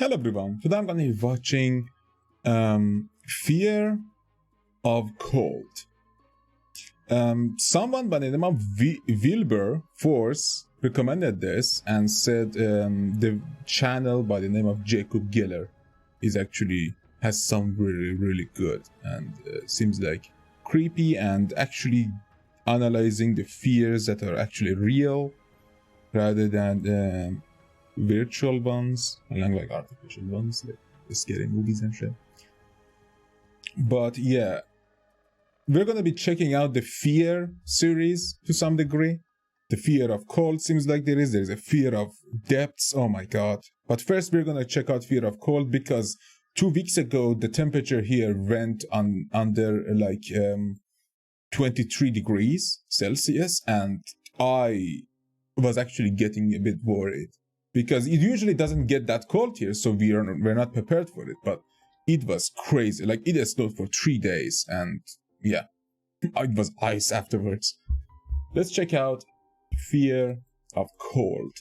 Hello everyone, today I'm gonna be watching Fear of Cold. Someone by the name of Wilbur Force recommended this and said the channel by the name of Jacob Geller is actually has some really good and seems like creepy and actually analyzing the fears that are actually real rather than virtual ones, along like artificial ones, like the scary movies and shit. But yeah, we're gonna be checking out the Fear series to some degree. The fear of cold seems like there's a fear of depths. Oh my god. But first we're gonna check out Fear of Cold because 2 weeks ago the temperature here went under like 23 degrees Celsius, and I was actually getting a bit worried because it usually doesn't get that cold here, so we're not prepared for it. But it was crazy. Like, it snowed for 3 days, and yeah, it was ice afterwards. Let's check out Fear of Cold.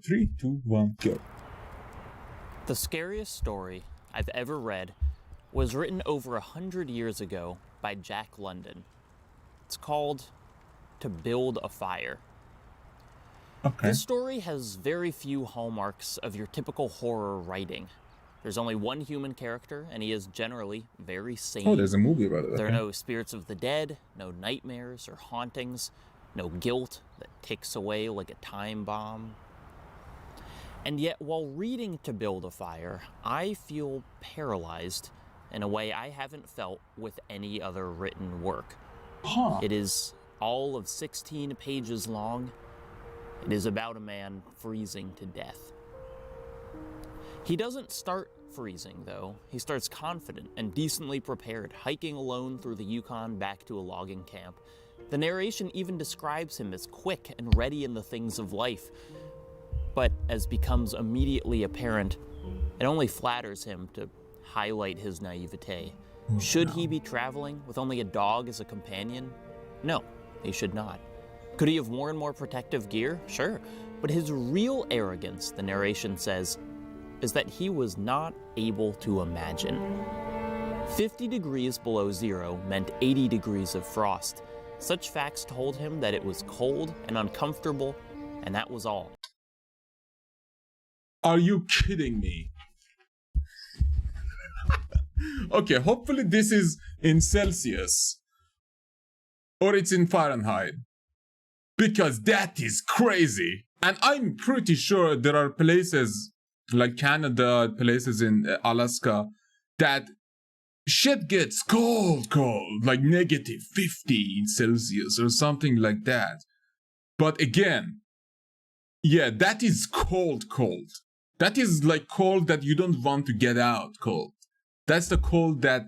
3, 2, 1, go. The scariest story I've ever read was written over 100 years ago by Jack London. It's called To Build a Fire. Okay. This story has very few hallmarks of your typical horror writing. There's only one human character, and he is generally very sane. Oh, there's a movie about it. There are no spirits of the dead, no nightmares or hauntings, no guilt that ticks away like a time bomb. And yet, while reading To Build a Fire, I feel paralyzed in a way I haven't felt with any other written work. Huh. It is all of 16 pages long. It is about a man freezing to death. He doesn't start freezing, though. He starts confident and decently prepared, hiking alone through the Yukon back to a logging camp. The narration even describes him as quick and ready in the things of life. But as becomes immediately apparent, it only flatters him to highlight his naivete. Should he be traveling with only a dog as a companion? No, he should not. Could he have worn more protective gear? Sure. But his real arrogance, the narration says, is that he was not able to imagine. 50 degrees below zero meant 80 degrees of frost. Such facts told him that it was cold and uncomfortable, and that was all. Are you kidding me? Okay, hopefully this is in Celsius. Or it's in Fahrenheit. Because that is crazy. And I'm pretty sure there are places like Canada, places in Alaska, that shit gets cold, like negative 50 in Celsius or something like that. But again, yeah, that is cold. That is like cold that you don't want to get out cold. That's the cold that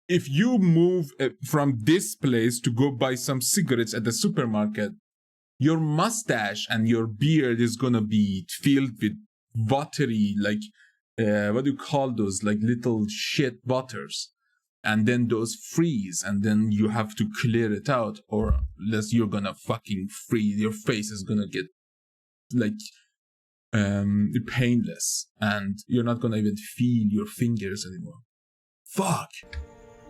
if you move from this place to go buy some cigarettes at the supermarket, your mustache and your beard is gonna be filled with watery, like, what do you call those? Like little shit butters. And then those freeze, and then you have to clear it out, or else you're gonna fucking freeze. Your face is gonna get, like, painless, and you're not gonna even feel your fingers anymore. Fuck.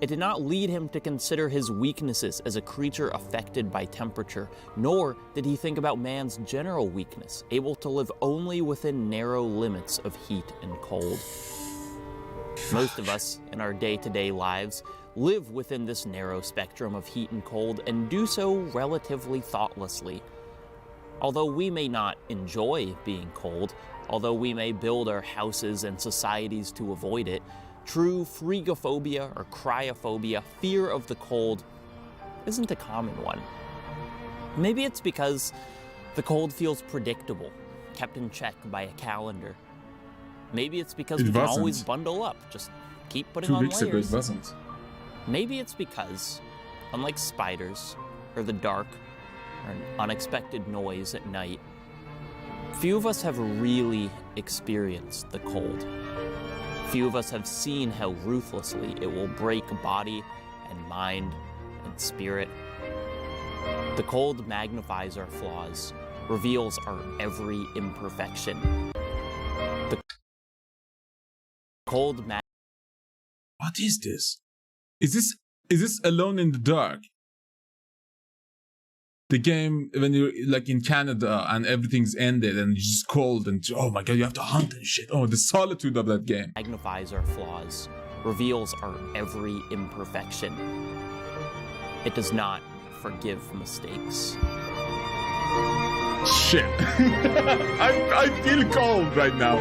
It did not lead him to consider his weaknesses as a creature affected by temperature, nor did he think about man's general weakness, able to live only within narrow limits of heat and cold. Most of us, in our day-to-day lives, live within this narrow spectrum of heat and cold, and do so relatively thoughtlessly. Although we may not enjoy being cold, although we may build our houses and societies to avoid it, true phregophobia or cryophobia, fear of the cold, isn't a common one. Maybe it's because the cold feels predictable, kept in check by a calendar. Maybe it's because we can always bundle up, just keep putting on layers. 2 weeks ago it wasn't. Maybe it's because, unlike spiders, or the dark, or an unexpected noise at night, few of us have really experienced the cold. Few of us have seen how ruthlessly it will break body and mind and spirit. The cold magnifies our flaws, reveals our every imperfection. Cold What is this? Is this Alone in the Dark? The game when you're like in Canada and everything's ended and it's just cold and oh my god, you have to hunt and shit. Oh, the solitude of that game. magnifies our flaws, reveals our every imperfection. It does not forgive mistakes. Shit. I feel cold right now.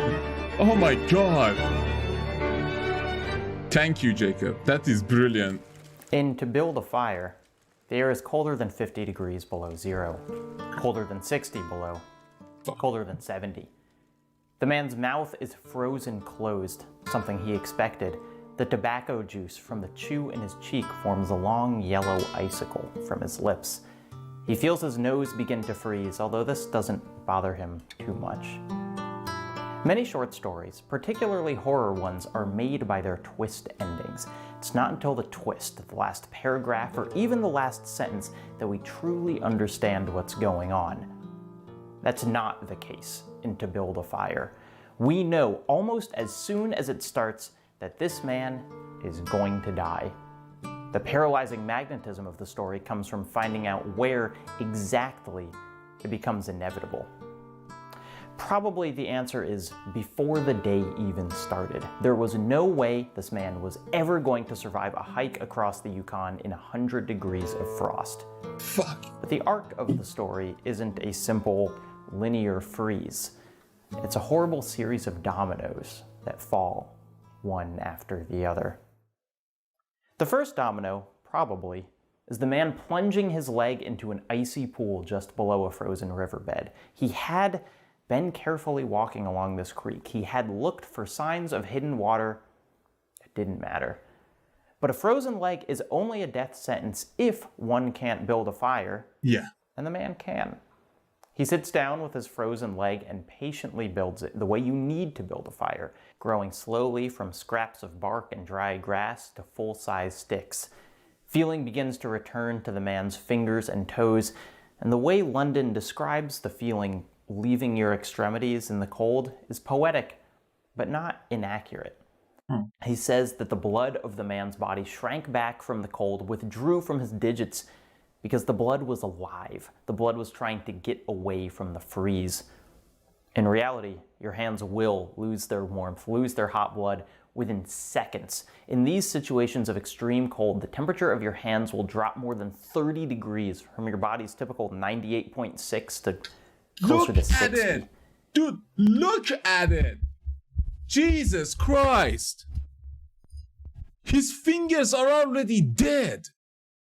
Oh my god. Thank you, Jacob. That is brilliant. To build a fire, the air is colder than 50 degrees below zero, colder than 60 below, colder than 70. The man's mouth is frozen closed, something he expected. The tobacco juice from the chew in his cheek forms a long yellow icicle from his lips. He feels his nose begin to freeze, although this doesn't bother him too much. Many short stories, particularly horror ones, are made by their twist endings. It's not until the twist, the last paragraph, or even the last sentence that we truly understand what's going on. That's not the case in To Build a Fire. We know almost as soon as it starts that this man is going to die. The paralyzing magnetism of the story comes from finding out where exactly it becomes inevitable. Probably the answer is before the day even started. There was no way this man was ever going to survive a hike across the Yukon in 100 degrees of frost. Fuck. But the arc of the story isn't a simple linear freeze. It's a horrible series of dominoes that fall one after the other. The first domino, probably, is the man plunging his leg into an icy pool just below a frozen riverbed. He had been carefully walking along this creek. He had looked for signs of hidden water. It didn't matter. But a frozen leg is only a death sentence if one can't build a fire. Yeah. And the man can. He sits down with his frozen leg and patiently builds it the way you need to build a fire, growing slowly from scraps of bark and dry grass to full-size sticks. Feeling begins to return to the man's fingers and toes, and the way London describes the feeling leaving your extremities in the cold is poetic, but not inaccurate. He says that the blood of the man's body shrank back from the cold, withdrew from his digits, because the blood was alive. The blood was trying to get away from the freeze. In reality, your hands will lose their warmth, lose their hot blood within seconds. In these situations of extreme cold, the temperature of your hands will drop more than 30 degrees from your body's typical 98.6 to closer to 60. Look at it! Dude, look at it! Jesus Christ! His fingers are already dead!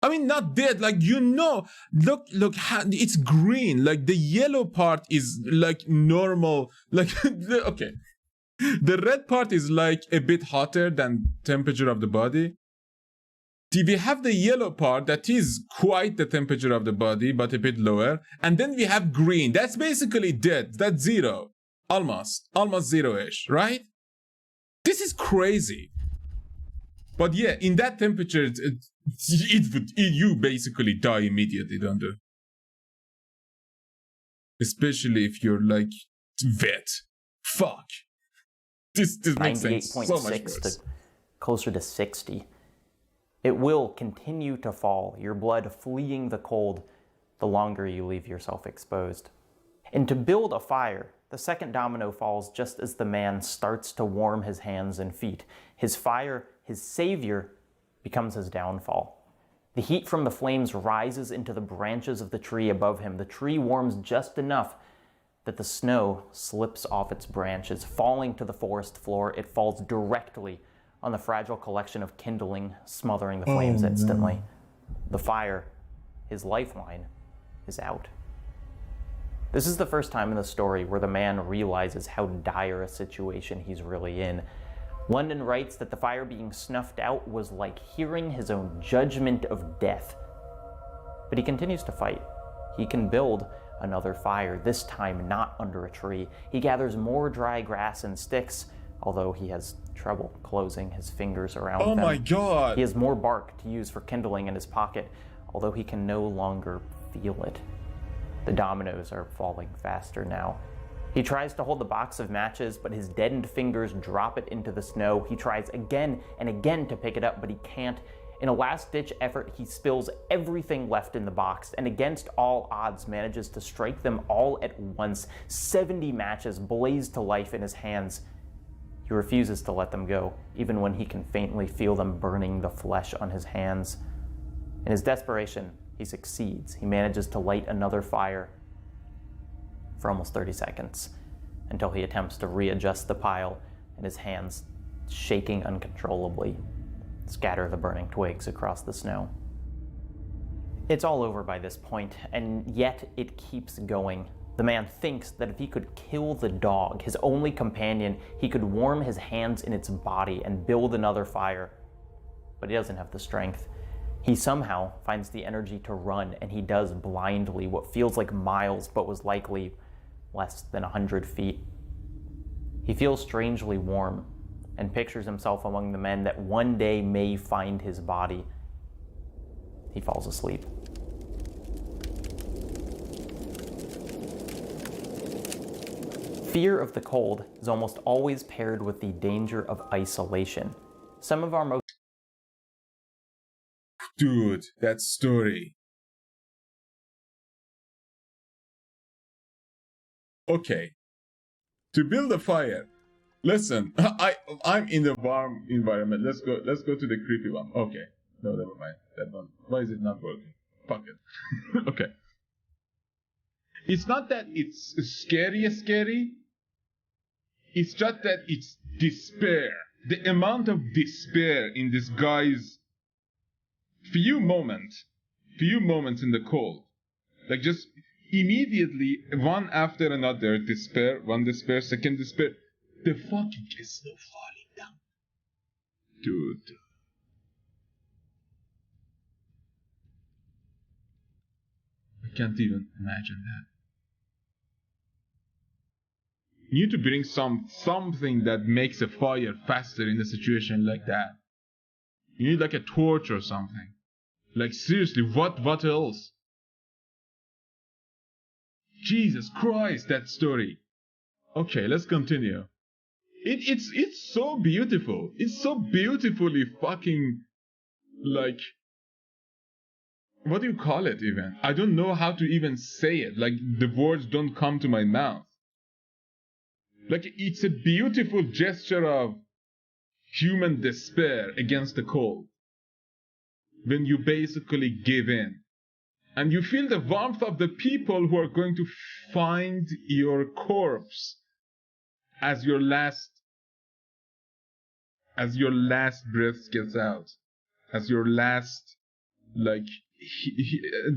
I mean, not dead, like, you know, look, it's green, like, the yellow part is, like, normal, like, okay. The red part is, like, a bit hotter than temperature of the body. We have the yellow part that is quite the temperature of the body, but a bit lower. And then we have green. That's basically dead. That's zero. Almost zero-ish, right? This is crazy. But yeah, in that temperature, you basically die immediately, don't you? Especially if you're like wet. Fuck. This makes sense. So much 98.6 worse. to closer to 60. It will continue to fall, your blood fleeing the cold the longer you leave yourself exposed. And to build a fire, the second domino falls just as the man starts to warm his hands and feet. His fire, his savior, becomes his downfall. The heat from the flames rises into the branches of the tree above him. The tree warms just enough that the snow slips off its branches, falling to the forest floor. It falls directly on the fragile collection of kindling, smothering the flames instantly. No. The fire, his lifeline, is out. This is the first time in the story where the man realizes how dire a situation he's really in. London writes that the fire being snuffed out was like hearing his own judgment of death. But he continues to fight. He can build another fire, this time not under a tree. He gathers more dry grass and sticks, although he has trouble closing his fingers around them. Oh my god! He has more bark to use for kindling in his pocket, although he can no longer feel it. The dominoes are falling faster now. He tries to hold the box of matches, but his deadened fingers drop it into the snow. He tries again and again to pick it up, but he can't. In a last-ditch effort, he spills everything left in the box, and against all odds manages to strike them all at once. 70 matches blaze to life in his hands. He refuses to let them go, even when he can faintly feel them burning the flesh on his hands. In his desperation, he succeeds. He manages to light another fire for almost 30 seconds, until he attempts to readjust the pile, and his hands, shaking uncontrollably, scatter the burning twigs across the snow. It's all over by this point, and yet it keeps going. The man thinks that if he could kill the dog, his only companion, he could warm his hands in its body and build another fire. But he doesn't have the strength. He somehow finds the energy to run, and he does blindly what feels like miles, but was likely less than 100 feet. He feels strangely warm, and pictures himself among the men that one day may find his body. He falls asleep. Fear of the cold is almost always paired with the danger of isolation. Some of our most... Dude, that story. Okay. To build a fire. Listen, I'm in the warm environment. Let's go to the creepy one. Okay. No, never mind. That one. Why is it not working? Fuck it. Okay. It's not that it's scary. It's just that it's despair. The amount of despair in this guy's few moments in the cold. Like just immediately, one after another, despair, one despair, second despair. The fucking snow falling down. Dude. I can't even imagine that. You need to bring something that makes a fire faster in a situation like that. You need like a torch or something. Like seriously, what else? Jesus Christ, that story. Okay, let's continue. It's so beautiful. It's so beautifully fucking, like, what do you call it even? I don't know how to even say it. Like, the words don't come to my mouth. Like, it's a beautiful gesture of human despair against the cold. When you basically give in. And you feel the warmth of the people who are going to find your corpse as your last breath gets out. As your last, like,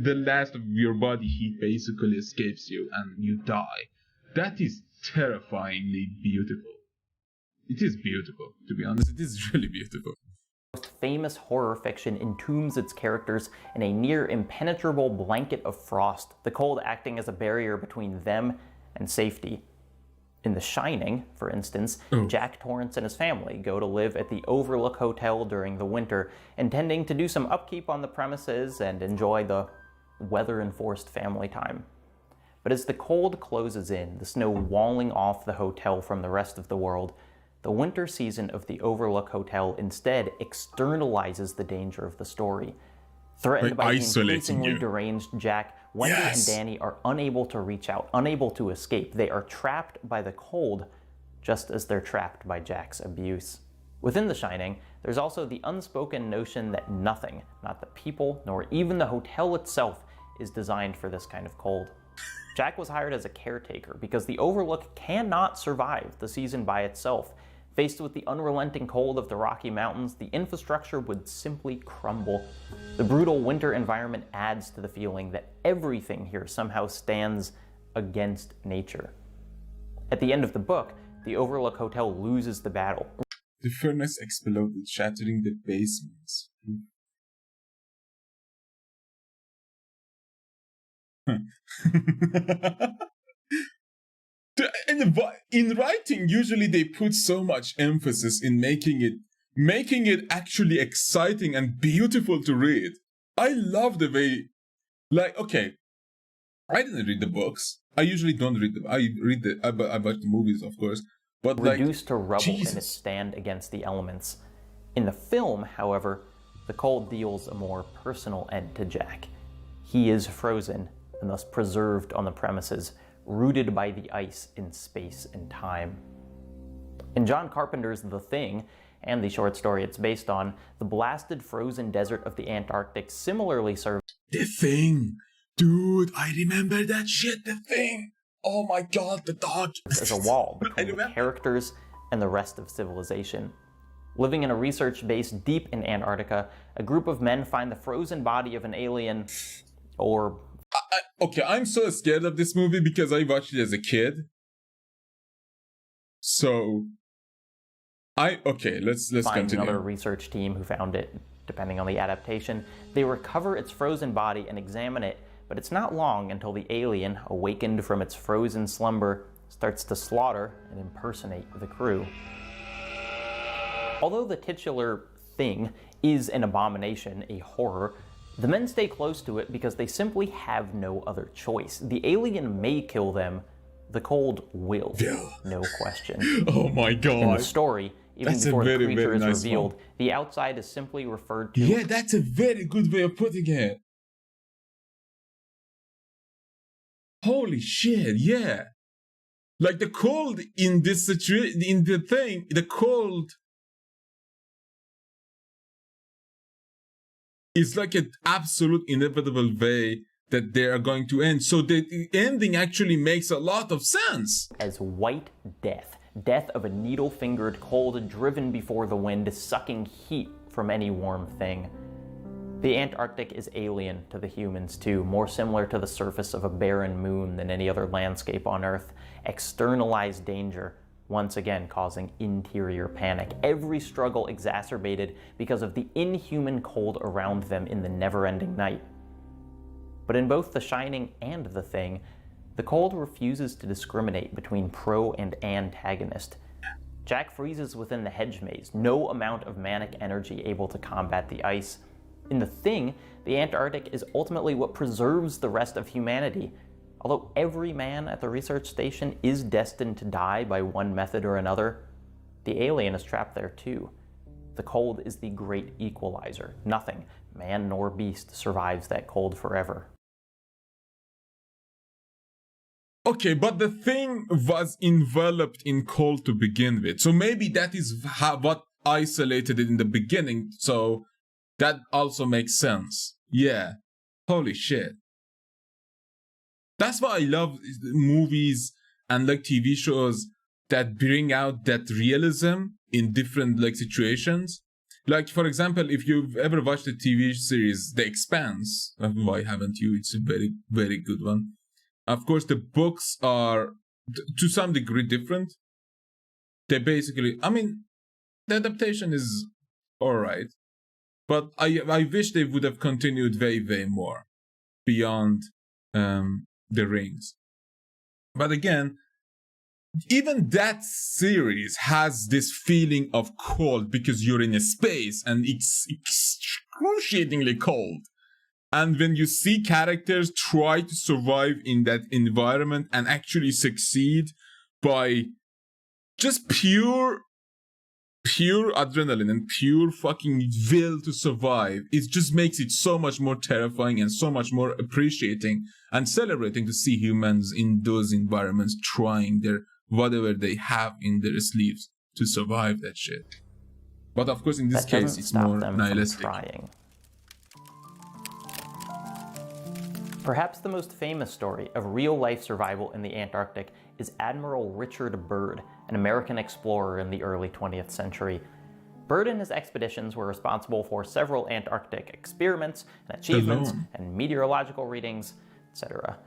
the last of your body heat basically escapes you and you die. That is terrifyingly beautiful. It is beautiful, to be honest. It is really beautiful. Most famous horror fiction entombs its characters in a near impenetrable blanket of frost, the cold acting as a barrier between them and safety. In The Shining, for instance, Jack Torrance and his family go to live at the Overlook Hotel during the winter, intending to do some upkeep on the premises and enjoy the weather-enforced family time. But as the cold closes in, the snow walling off the hotel from the rest of the world, the winter season of the Overlook Hotel instead externalizes the danger of the story. Threatened by the increasingly deranged Jack, Wendy and Danny are unable to reach out, unable to escape. They are trapped by the cold, just as they're trapped by Jack's abuse. Within The Shining, there's also the unspoken notion that nothing, not the people, nor even the hotel itself, is designed for this kind of cold. Jack was hired as a caretaker because the Overlook cannot survive the season by itself. Faced with the unrelenting cold of the Rocky Mountains, the infrastructure would simply crumble. The brutal winter environment adds to the feeling that everything here somehow stands against nature. At the end of the book, the Overlook Hotel loses the battle. The furnace exploded, shattering the basements. In writing, usually they put so much emphasis in making it actually exciting and beautiful to read. I love the way, like, okay, I didn't read the books. I usually don't read them. I watch the movies, of course. But reduced to rubble Jesus. in its stand against the elements. In the film, however, the cold deals a more personal end to Jack. He is frozen and thus preserved on the premises, rooted by the ice in space and time. In John Carpenter's The Thing, and the short story it's based on, the blasted frozen desert of the Antarctic similarly serves The Thing. Dude, I remember that shit, The Thing. Oh my god, the dog. as a wall between the characters and the rest of civilization. Living in a research base deep in Antarctica, a group of men find the frozen body of an alien, or... Okay, I'm so scared of this movie because I watched it as a kid. So... let's find continue. another research team who found it, depending on the adaptation. They recover its frozen body and examine it, but it's not long until the alien, awakened from its frozen slumber, starts to slaughter and impersonate the crew. Although the titular thing is an abomination, a horror, the men stay close to it because they simply have no other choice. The alien may kill them, the cold will, no question. Oh my god. In the story, even That's before a very, the creature very is nice revealed, one. the outside is simply referred to... Yeah, that's a very good way of putting it. Holy shit, yeah. Like the cold in this situation, in the thing, the cold is like an absolute inevitable way that they are going to end. So the ending actually makes a lot of sense. as white death. Death of a needle-fingered cold driven before the wind, sucking heat from any warm thing. The Antarctic is alien to the humans too, more similar to the surface of a barren moon than any other landscape on Earth. Externalized danger, once again causing interior panic. Every struggle exacerbated because of the inhuman cold around them in the never-ending night. But in both The Shining and The Thing, the cold refuses to discriminate between pro and antagonist. Jack freezes within the hedge maze, no amount of manic energy able to combat the ice. In The Thing, the Antarctic is ultimately what preserves the rest of humanity. Although every man at the research station is destined to die by one method or another, the alien is trapped there too. The cold is the great equalizer. Nothing, man nor beast, survives that cold forever. Okay, but the thing was enveloped in cold to begin with. So maybe that is what isolated it in the beginning. So that also makes sense. Yeah. Holy shit. That's why I love movies and like TV shows that bring out that realism in different like situations. Like, for example, if you've ever watched the TV series The Expanse, why haven't you? It's a very, very good one. Of course, the books are to some degree different. They basically, I mean, the adaptation is alright. But I wish they would have continued way, way more beyond the rings. But again, even that series has this feeling of cold because you're in a space and it's excruciatingly cold. And when you see characters try to survive in that environment and actually succeed by just pure adrenaline and pure fucking will to survive, it just makes it so much more terrifying and so much more appreciating and celebrating to see humans in those environments trying their whatever they have in their sleeves to survive that shit. But of course in this case it's more nihilistic. Trying. Perhaps the most famous story of real-life survival in the Antarctic is Admiral Richard Byrd, an American explorer in the early 20th century. Byrd and his expeditions were responsible for several Antarctic experiments and achievements and meteorological readings, etc.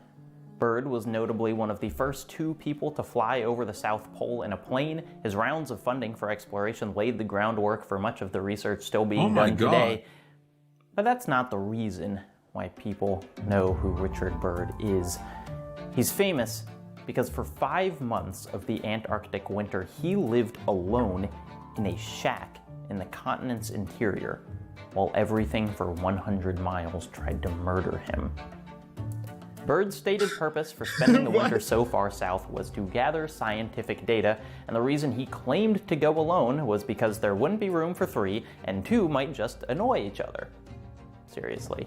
Byrd was notably one of the first 2 people to fly over the South Pole in a plane. His rounds of funding for exploration laid the groundwork for much of the research still being done today. But that's not the reason why people know who Richard Byrd is. He's famous because for 5 months of the Antarctic winter, he lived alone in a shack in the continent's interior, while everything for 100 miles tried to murder him. Bird's stated purpose for spending the winter so far south was to gather scientific data, and the reason he claimed to go alone was because there wouldn't be room for three, and two might just annoy each other. Seriously.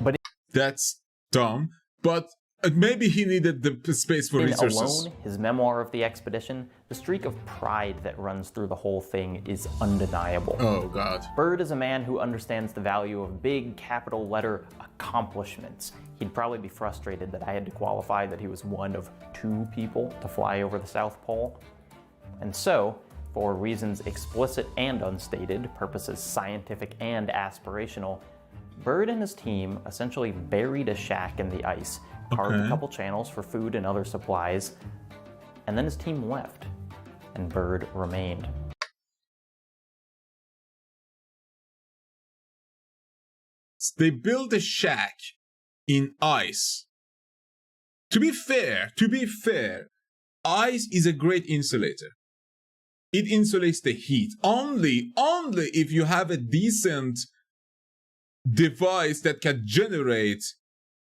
But that's dumb, but maybe he needed the space for resources. Alone, his memoir of the expedition, the streak of pride that runs through the whole thing is undeniable. Oh, God. Bird is a man who understands the value of big, capital letter accomplishments. He'd probably be frustrated that I had to qualify that he was one of 2 people to fly over the South Pole. And so, for reasons explicit and unstated, purposes scientific and aspirational, Bird and his team essentially buried a shack in the ice, carved a couple channels for food and other supplies, and then his team left, and Bird remained. They built a shack in ice. To be fair, ice is a great insulator. It insulates the heat. Only if you have a decent device that can generate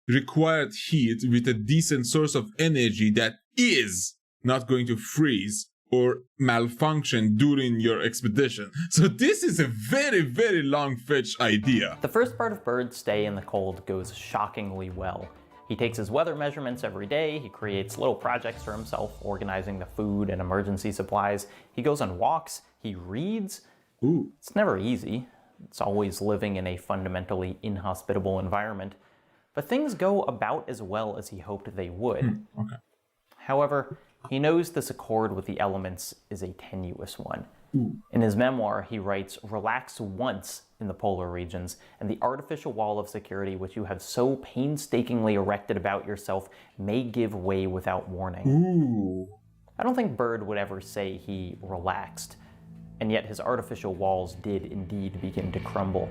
required heat with a decent source of energy that is not going to freeze or malfunction during your expedition. So this is a very, very long-fetched idea. The first part of Bird's stay in the cold goes shockingly well. He takes his weather measurements every day, he creates little projects for himself, organizing the food and emergency supplies, he goes on walks, he reads. Ooh. It's never easy. It's always living in a fundamentally inhospitable environment. But things go about as well as he hoped they would. Okay. However, he knows this accord with the elements is a tenuous one. Ooh. In his memoir, he writes, "Relax once in the polar regions, and the artificial wall of security which you have so painstakingly erected about yourself may give way without warning." Ooh. I don't think Bird would ever say he relaxed, and yet his artificial walls did indeed begin to crumble.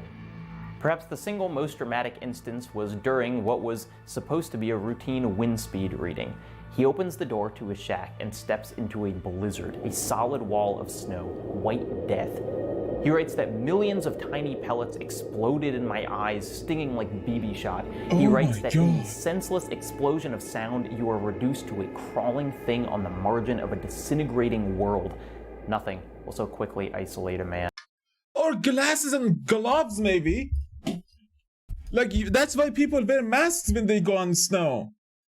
Perhaps the single most dramatic instance was during what was supposed to be a routine wind speed reading. He opens the door to his shack and steps into a blizzard, a solid wall of snow, white death. He writes that millions of tiny pellets exploded in my eyes, stinging like BB shot. He writes that in the senseless explosion of sound, you are reduced to a crawling thing on the margin of a disintegrating world. Nothing will so quickly isolate a man. Or glasses and gloves, maybe. Like, that's why people wear masks when they go on snow.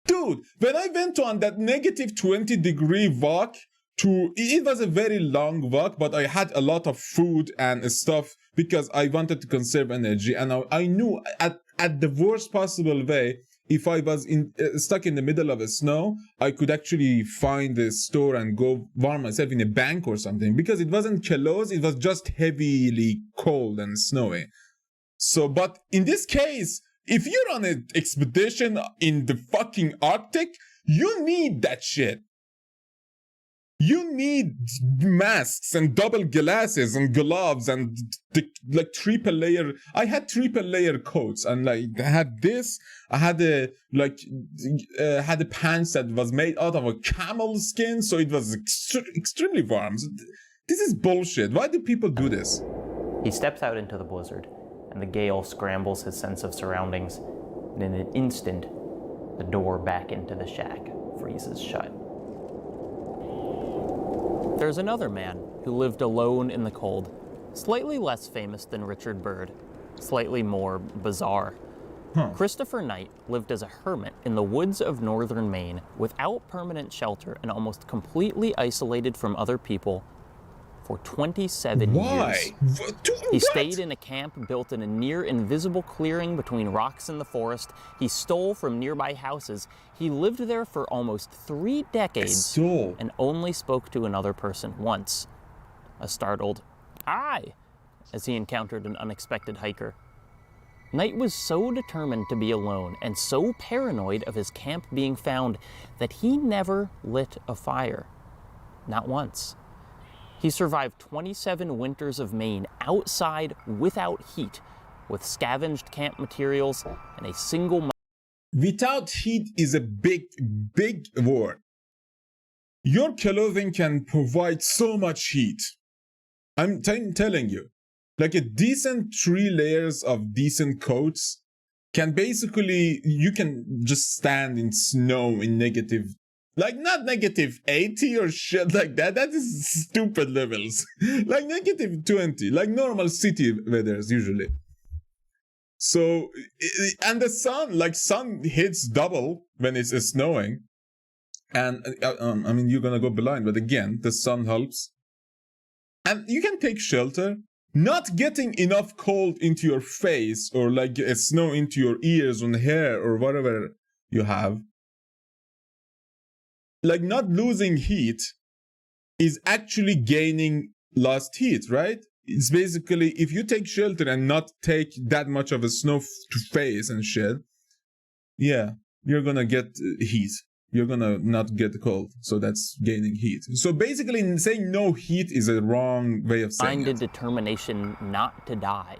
Dude, when I went on that negative 20-degree walk it was a very long walk, but I had a lot of food and stuff because I wanted to conserve energy, and I knew at the worst possible way, if I was stuck in the middle of the snow, I could actually find a store and go warm myself in a bank or something, because it wasn't close, it was just heavily cold and snowy. So, but in this case, if you're on an expedition in the fucking Arctic, you need that shit. You need masks and double glasses and gloves and like triple layer. I had triple layer coats, and like I had this. I had a had a pants that was made out of a camel skin, so it was extremely warm. So this is bullshit. Why do people do this? He steps out into the blizzard, and the gale scrambles his sense of surroundings, and in an instant, the door back into the shack freezes shut. There's another man who lived alone in the cold, slightly less famous than Richard Byrd, slightly more bizarre. Christopher Knight lived as a hermit in the woods of northern Maine without permanent shelter and almost completely isolated from other people for 27 years. He stayed in a camp built in a near-invisible clearing between rocks and the forest. He stole from nearby houses. He lived there for almost 3 decades and only spoke to another person once. A startled, "Aye," as he encountered an unexpected hiker. Knight was so determined to be alone and so paranoid of his camp being found that he never lit a fire. Not once. He survived 27 winters of Maine outside without heat, with scavenged camp materials and a single... Without heat is a big, big word. Your clothing can provide so much heat. I'm telling you. Like a decent 3 layers of decent coats can basically, you can just stand in snow in negative, like not negative 80 or shit like that. That is stupid levels. Like negative 20, like normal city weathers usually. So, and the sun, like sun hits double when it's snowing. And I mean, you're gonna go blind, but again, the sun helps. And you can take shelter. Not getting enough cold into your face or like snow into your ears and hair or whatever you have. Like not losing heat is actually gaining lost heat, right? It's basically, if you take shelter and not take that much of a snow to face and shit, yeah, you're gonna get heat. You're gonna not get cold, so that's gaining heat. So basically, saying no heat is a wrong way of saying it. Find a determination not to die.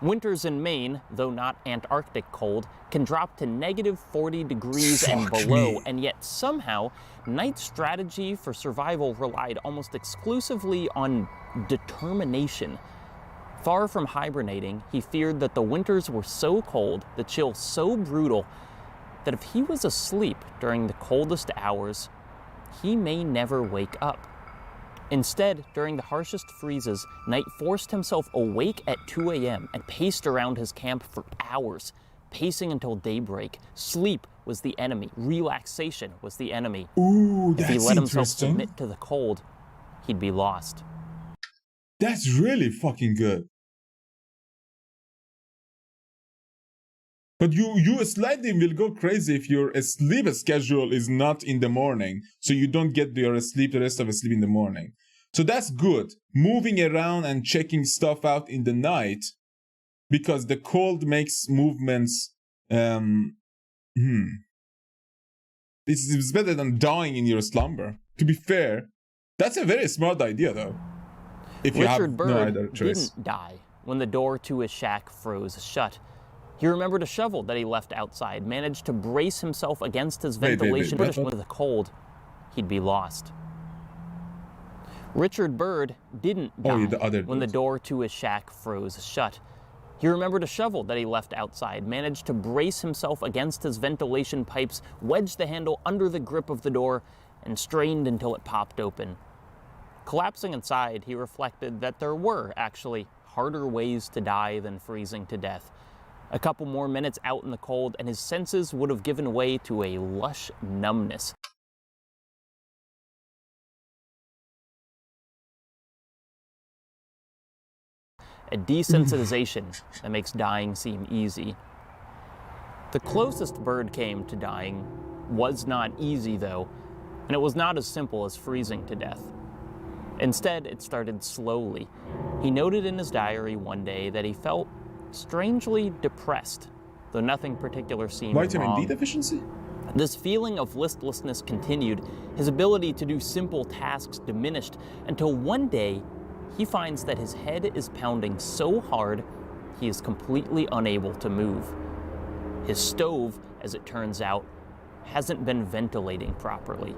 Winters in Maine, though not Antarctic cold, can drop to negative 40 degrees and below, and yet somehow, Knight's strategy for survival relied almost exclusively on determination. Far from hibernating, he feared that the winters were so cold, the chill so brutal, that if he was asleep during the coldest hours, he may never wake up. Instead, during the harshest freezes, Knight forced himself awake at 2 a.m. and paced around his camp for hours, pacing until daybreak. Sleep was the enemy. Relaxation was the enemy. Ooh, that's if he let himself interesting. submit to the cold, he'd be lost. That's really fucking good. But you slightly will go crazy if your sleep schedule is not in the morning, so you don't get your sleep, the rest of the sleep in the morning. So that's good. Moving around and checking stuff out in the night, because the cold makes movements. It's better than dying in your slumber. To be fair, that's a very smart idea, though. If you Richard have Byrd no other choice. didn't die when the door to his shack froze shut. He remembered a shovel that he left outside, managed to brace himself against his ventilation, but with the cold, he'd be lost. Richard Byrd didn't die when the door to his shack froze shut. He remembered a shovel that he left outside, managed to brace himself against his ventilation pipes, wedged the handle under the grip of the door, and strained until it popped open. Collapsing inside, he reflected that there were actually harder ways to die than freezing to death. A couple more minutes out in the cold, and his senses would have given way to a lush numbness. A desensitization that makes dying seem easy. The closest Byrd came to dying was not easy, though, and it was not as simple as freezing to death. Instead, it started slowly. He noted in his diary one day that he felt strangely depressed, though nothing particular seemed wrong. Vitamin D deficiency? This feeling of listlessness continued. His ability to do simple tasks diminished until one day he finds that his head is pounding so hard he is completely unable to move. His stove, as it turns out, hasn't been ventilating properly.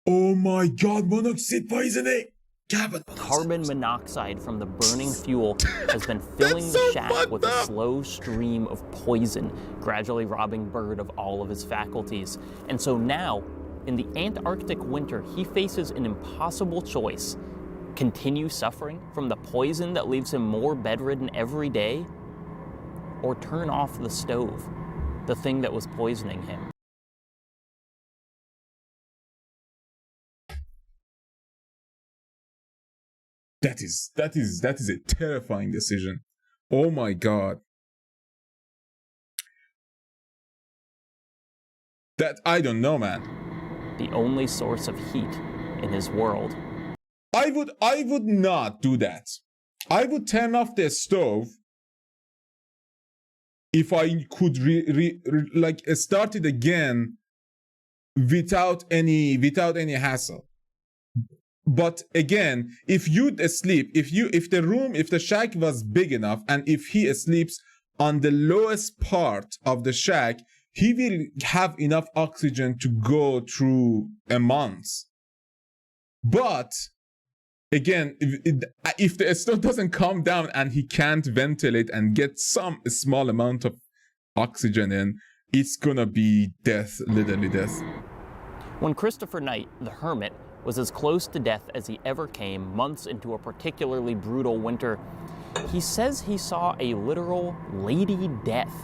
Oh my god, monoxide poisoning! Carbon monoxide from the burning fuel has been filling the shack with a slow stream of poison, gradually robbing Byrd of all of his faculties. And so now, in the Antarctic winter, he faces an impossible choice. Continue suffering from the poison that leaves him more bedridden every day, or turn off the stove, the thing that was poisoning him. That is a terrifying decision. Oh my god. That, I don't know, man. The only source of heat in his world. I would not do that. I would turn off the stove if I could start it again without any hassle. But again, if you'd sleep, if the shack was big enough, and if he sleeps on the lowest part of the shack, he will have enough oxygen to go through a month. But again, if the stone doesn't calm down and he can't ventilate and get some small amount of oxygen in, it's gonna be death, literally death. When Christopher Knight, the hermit, was as close to death as he ever came, months into a particularly brutal winter, he says he saw a literal Lady Death,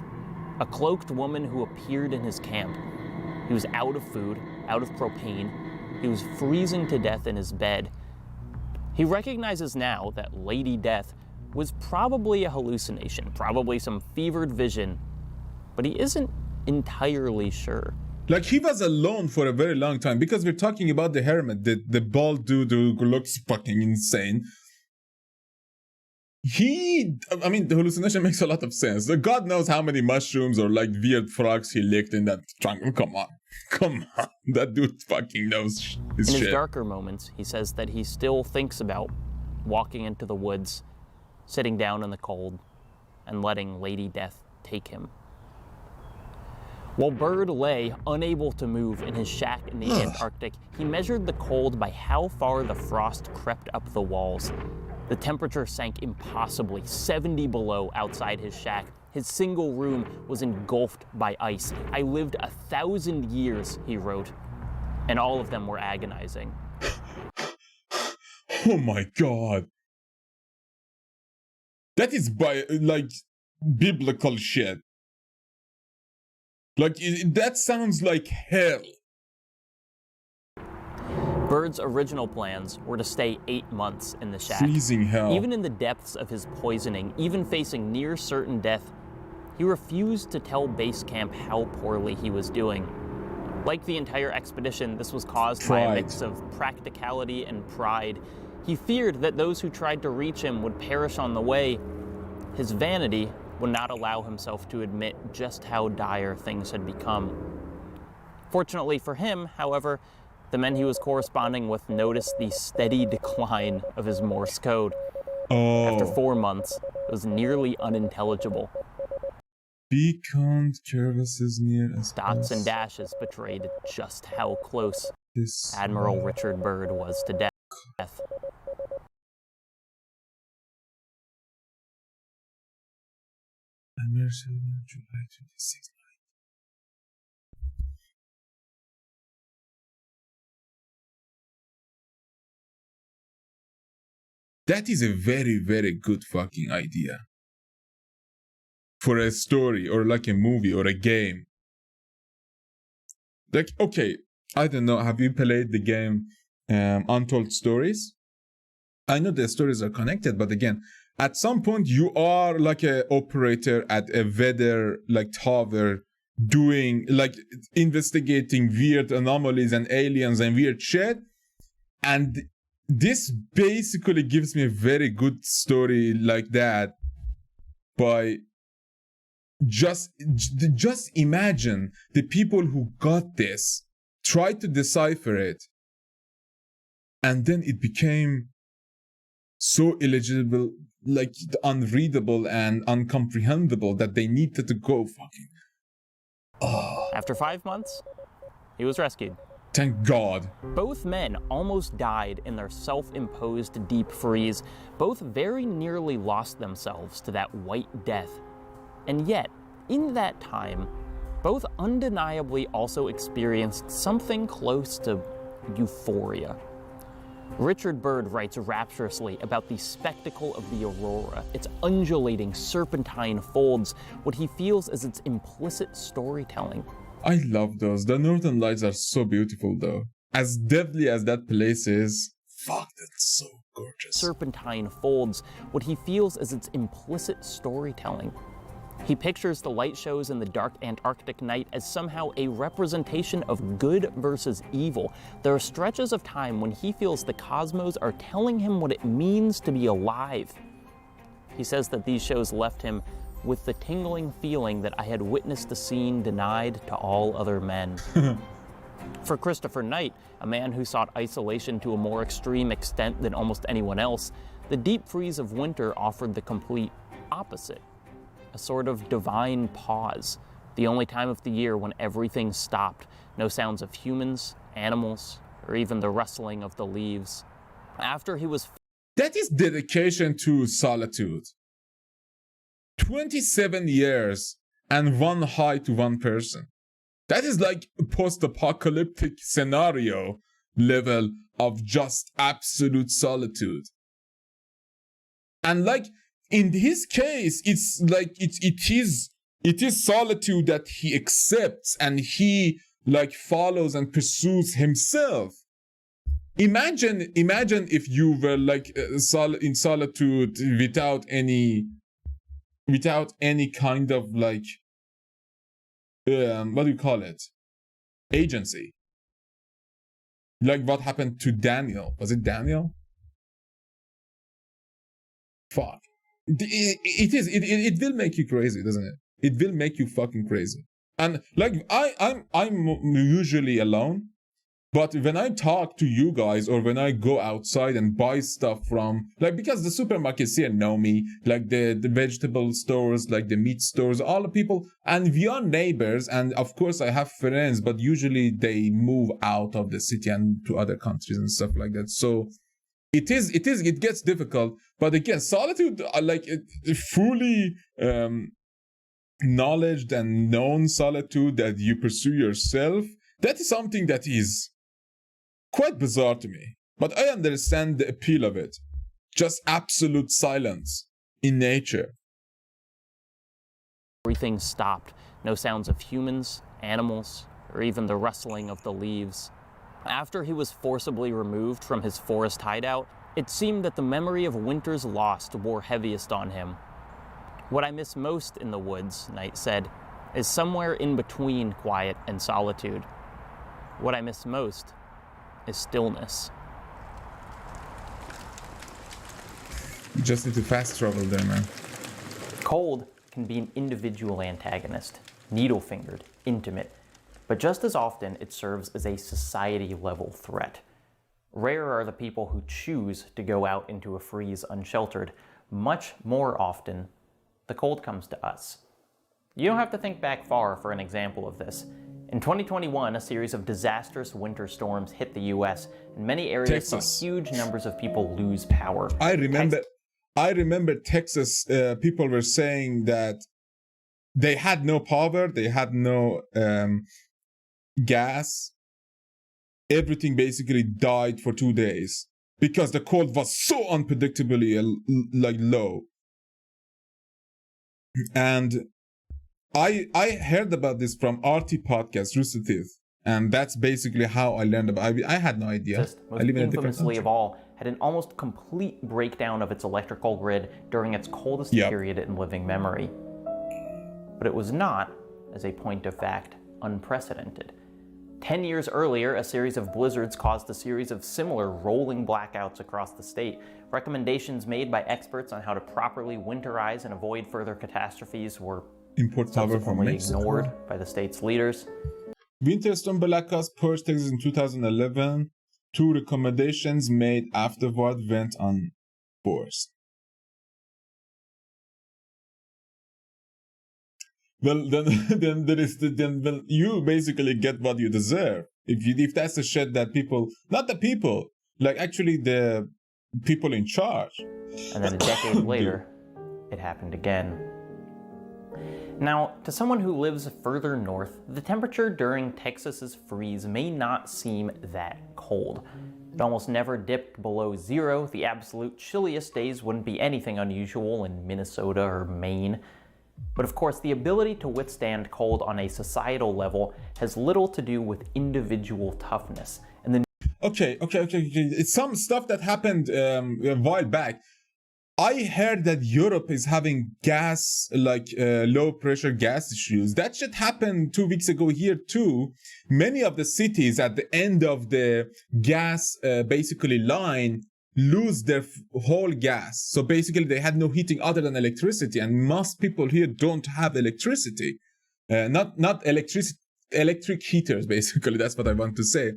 a cloaked woman who appeared in his camp. He was out of food, out of propane. He was freezing to death in his bed. He recognizes now that Lady Death was probably a hallucination, probably some fevered vision, but he isn't entirely sure. Like, he was alone for a very long time, because we're talking about the hermit, the bald dude who looks fucking insane. I mean, the hallucination makes a lot of sense. God knows how many mushrooms or like weird frogs he licked in that trunk. Come on. That dude fucking knows his shit. In his darker moments, he says that he still thinks about walking into the woods, sitting down in the cold, and letting Lady Death take him. While Bird lay unable to move in his shack in the Antarctic, he measured the cold by how far the frost crept up the walls. The temperature sank impossibly, 70 below outside his shack. His single room was engulfed by ice. I lived 1,000 years, he wrote, and all of them were agonizing. Oh my god. That is like biblical shit. Like, that sounds like hell. Bird's original plans were to stay 8 months in the shack. Freezing hell. Even in the depths of his poisoning, even facing near certain death, he refused to tell base camp how poorly he was doing. Like the entire expedition, this was caused by a mix of practicality and pride. He feared that those who tried to reach him would perish on the way. His vanity would not allow himself to admit just how dire things had become. Fortunately for him, however, the men he was corresponding with noticed the steady decline of his Morse code. After 4 months, it was nearly unintelligible. Beacon crevices near us. Dots and dashes betrayed just how close Admiral Richard Byrd was to death. July 26th. That is a very, very good fucking idea. For a story, or like a movie, or a game. Like, okay, I don't know, have you played the game Untold Stories? I know the stories are connected, but again, at some point you are like an operator at a weather like tower, doing like investigating weird anomalies and aliens and weird shit, and this basically gives me a very good story like that. By just imagine the people who got this, tried to decipher it, and then it became so illegible, like unreadable and uncomprehendable, that they needed to go fucking. After 5 months, he was rescued. Thank God. Both men almost died in their self-imposed deep freeze. Both very nearly lost themselves to that white death. And yet, in that time, both undeniably also experienced something close to euphoria. Richard Byrd writes rapturously about the spectacle of the aurora, its undulating serpentine folds, what he feels as its implicit storytelling. I love those. The Northern Lights are so beautiful, though. As deadly as that place is, fuck, that's so gorgeous. Serpentine folds, what he feels as its implicit storytelling. He pictures the light shows in the dark Antarctic night as somehow a representation of good versus evil. There are stretches of time when he feels the cosmos are telling him what it means to be alive. He says that these shows left him with the tingling feeling that I had witnessed a scene denied to all other men. For Christopher Knight, a man who sought isolation to a more extreme extent than almost anyone else, the deep freeze of winter offered the complete opposite. A sort of divine pause, the only time of the year when everything stopped. No sounds of humans, animals, or even the rustling of the leaves. After he was That is dedication to solitude. 27 years and one high to one person. That is like a post-apocalyptic scenario level of just absolute solitude. And like in his case, it's like it is solitude that he accepts and he like follows and pursues himself. Imagine if you were like in solitude without any kind of like what do you call it, agency, like what happened to Daniel. Was it Daniel? Fuck, it will make you crazy, doesn't it? It will make you fucking crazy. And like I'm usually alone, but when I talk to you guys or when I go outside and buy stuff from, like, because the supermarkets here know me, like the vegetable stores, like the meat stores, all the people, and we are neighbors, and of course I have friends, but usually they move out of the city and to other countries and stuff like that. So it gets difficult. But again, solitude, like fully acknowledged and known solitude that you pursue yourself, that is something that is quite bizarre to me, but I understand the appeal of it. Just absolute silence in nature. everything stopped, no sounds of humans, animals, or even the rustling of the leaves. After he was forcibly removed from his forest hideout, it seemed that the memory of winters lost bore heaviest on him. What I miss most in the woods, Knight said, is somewhere in between quiet and solitude. What I miss most is stillness. You just need to fast travel there, man. Cold can be an individual antagonist, needle-fingered, intimate, but just as often it serves as a society-level threat. Rare are the people who choose to go out into a freeze unsheltered. Much more often, the cold comes to us. You don't have to think back far for an example of this. In 2021, a series of disastrous winter storms hit the US, and many areas saw huge numbers of people lose power. I remember Texas, people were saying that they had no power, they had no gas. Everything basically died for 2 days because the cold was so unpredictably like low. And I heard about this from RT podcast, Rooster Teeth, and that's basically how I learned about it. I had no idea. Most infamously of all, had an almost complete breakdown of its electrical grid during its coldest period in living memory. But it was not, as a point of fact, unprecedented. 10 years earlier, a series of blizzards caused a series of similar rolling blackouts across the state. Recommendations made by experts on how to properly winterize and avoid further catastrophes were subsequently ignored by the state's leaders. Winter storm blackouts purged Texas in 2011. 2 recommendations made afterward went unenforced. Well, then you basically get what you deserve. If that's the shit that people, not the people, like actually the people in charge. And then a decade later, it happened again. Now, to someone who lives further north, the temperature during Texas's freeze may not seem that cold. It almost never dipped below 0. The absolute chilliest days wouldn't be anything unusual in Minnesota or Maine. But of course, the ability to withstand cold on a societal level has little to do with individual toughness. And the Okay. It's some stuff that happened a while back. I heard that Europe is having gas, like low pressure gas issues. That shit happened 2 weeks ago here too. Many of the cities at the end of the gas basically line lose their whole gas. So basically they had no heating other than electricity, and most people here don't have electricity. Not electricity, electric heaters basically, that's what I want to say.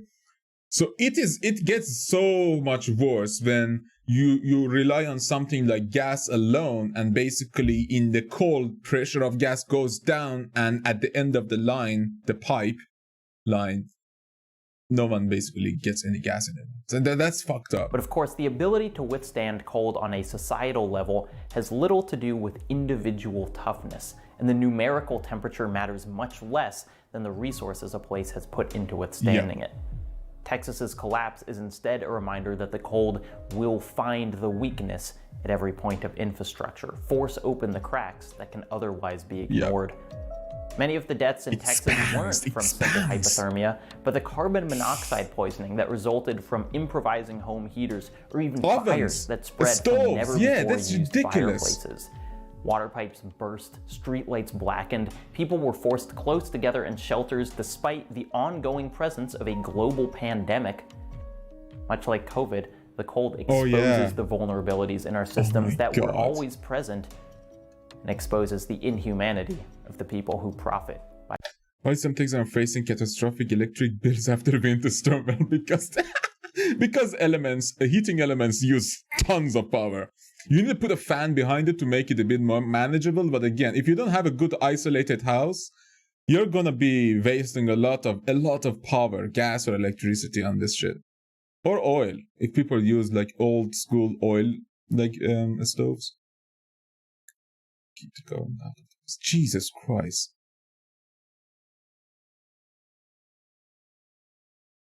So it gets so much worse when you rely on something like gas alone, and basically in the cold, pressure of gas goes down, and at the end of the line, the pipe line, no one basically gets any gas in it. So that's fucked up. But of course, the ability to withstand cold on a societal level has little to do with individual toughness, and the numerical temperature matters much less than the resources a place has put into withstanding it. Texas's collapse is instead a reminder that the cold will find the weakness at every point of infrastructure, force open the cracks that can otherwise be ignored. Many of the deaths in Texas weren't from simple hypothermia, but the carbon monoxide poisoning that resulted from improvising home heaters or even fires that spread from never-before-used fireplaces. Water pipes burst, streetlights blackened, people were forced close together in shelters despite the ongoing presence of a global pandemic. Much like COVID, the cold exposes the vulnerabilities in our systems that were always present and exposes the inhumanity of the people who profit. Why some things are facing catastrophic electric bills after winter storm? Well, because heating elements use tons of power. You need to put a fan behind it to make it a bit more manageable. But again, if you don't have a good isolated house, you're gonna be wasting a lot of power, gas or electricity on this shit. Or oil, if people use like old school oil, like stoves. Keep it going out of this. Jesus Christ.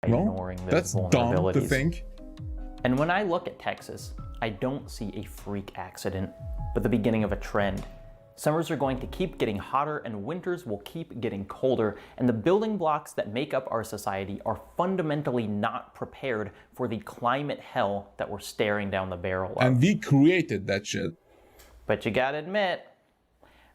Ignoring those that's vulnerabilities. dumb to think. And when I look at Texas, I don't see a freak accident, but the beginning of a trend. Summers are going to keep getting hotter and winters will keep getting colder, and the building blocks that make up our society are fundamentally not prepared for the climate hell that we're staring down the barrel of. And we created that shit. But you gotta admit,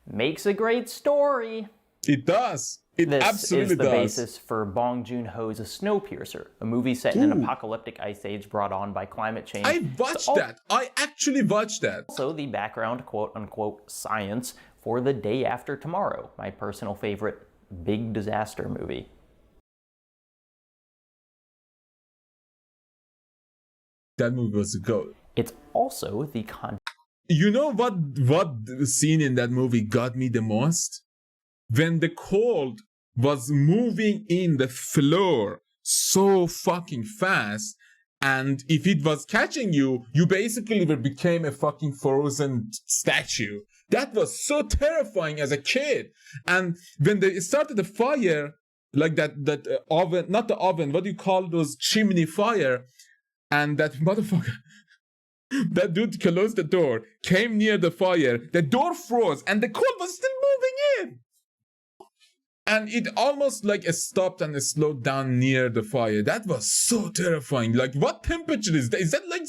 makes a great story. It does. It absolutely does. This is the does. basis for Bong Joon-ho's Snowpiercer, a movie set in an apocalyptic ice age brought on by climate change. I watched that. I actually watched that. Also the background quote-unquote science for The Day After Tomorrow, my personal favorite big disaster movie. That movie was a goat. It's also the You know what scene in that movie got me the most? When the cold was moving in the floor so fucking fast, and if it was catching you, you basically became a fucking frozen statue. That was so terrifying as a kid. And when they started the fire, like that oven, not the oven, what do you call those, chimney fire, and that motherfucker, that dude closed the door, came near the fire, the door froze, and the cold was still moving in. And it almost like stopped and slowed down near the fire. That was so terrifying. Like, what temperature is that? Is that like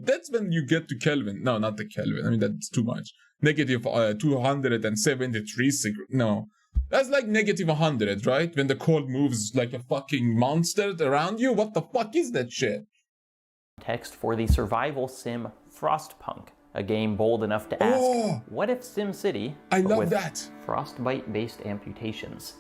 that's when you get to Kelvin. No, not the Kelvin. I mean, that's too much. Negative 273. No. That's like negative 100, right? When the cold moves like a fucking monster around you. What the fuck is that shit? Text for the survival sim Frostpunk, a game bold enough to ask, what if SimCity with frostbite-based amputations?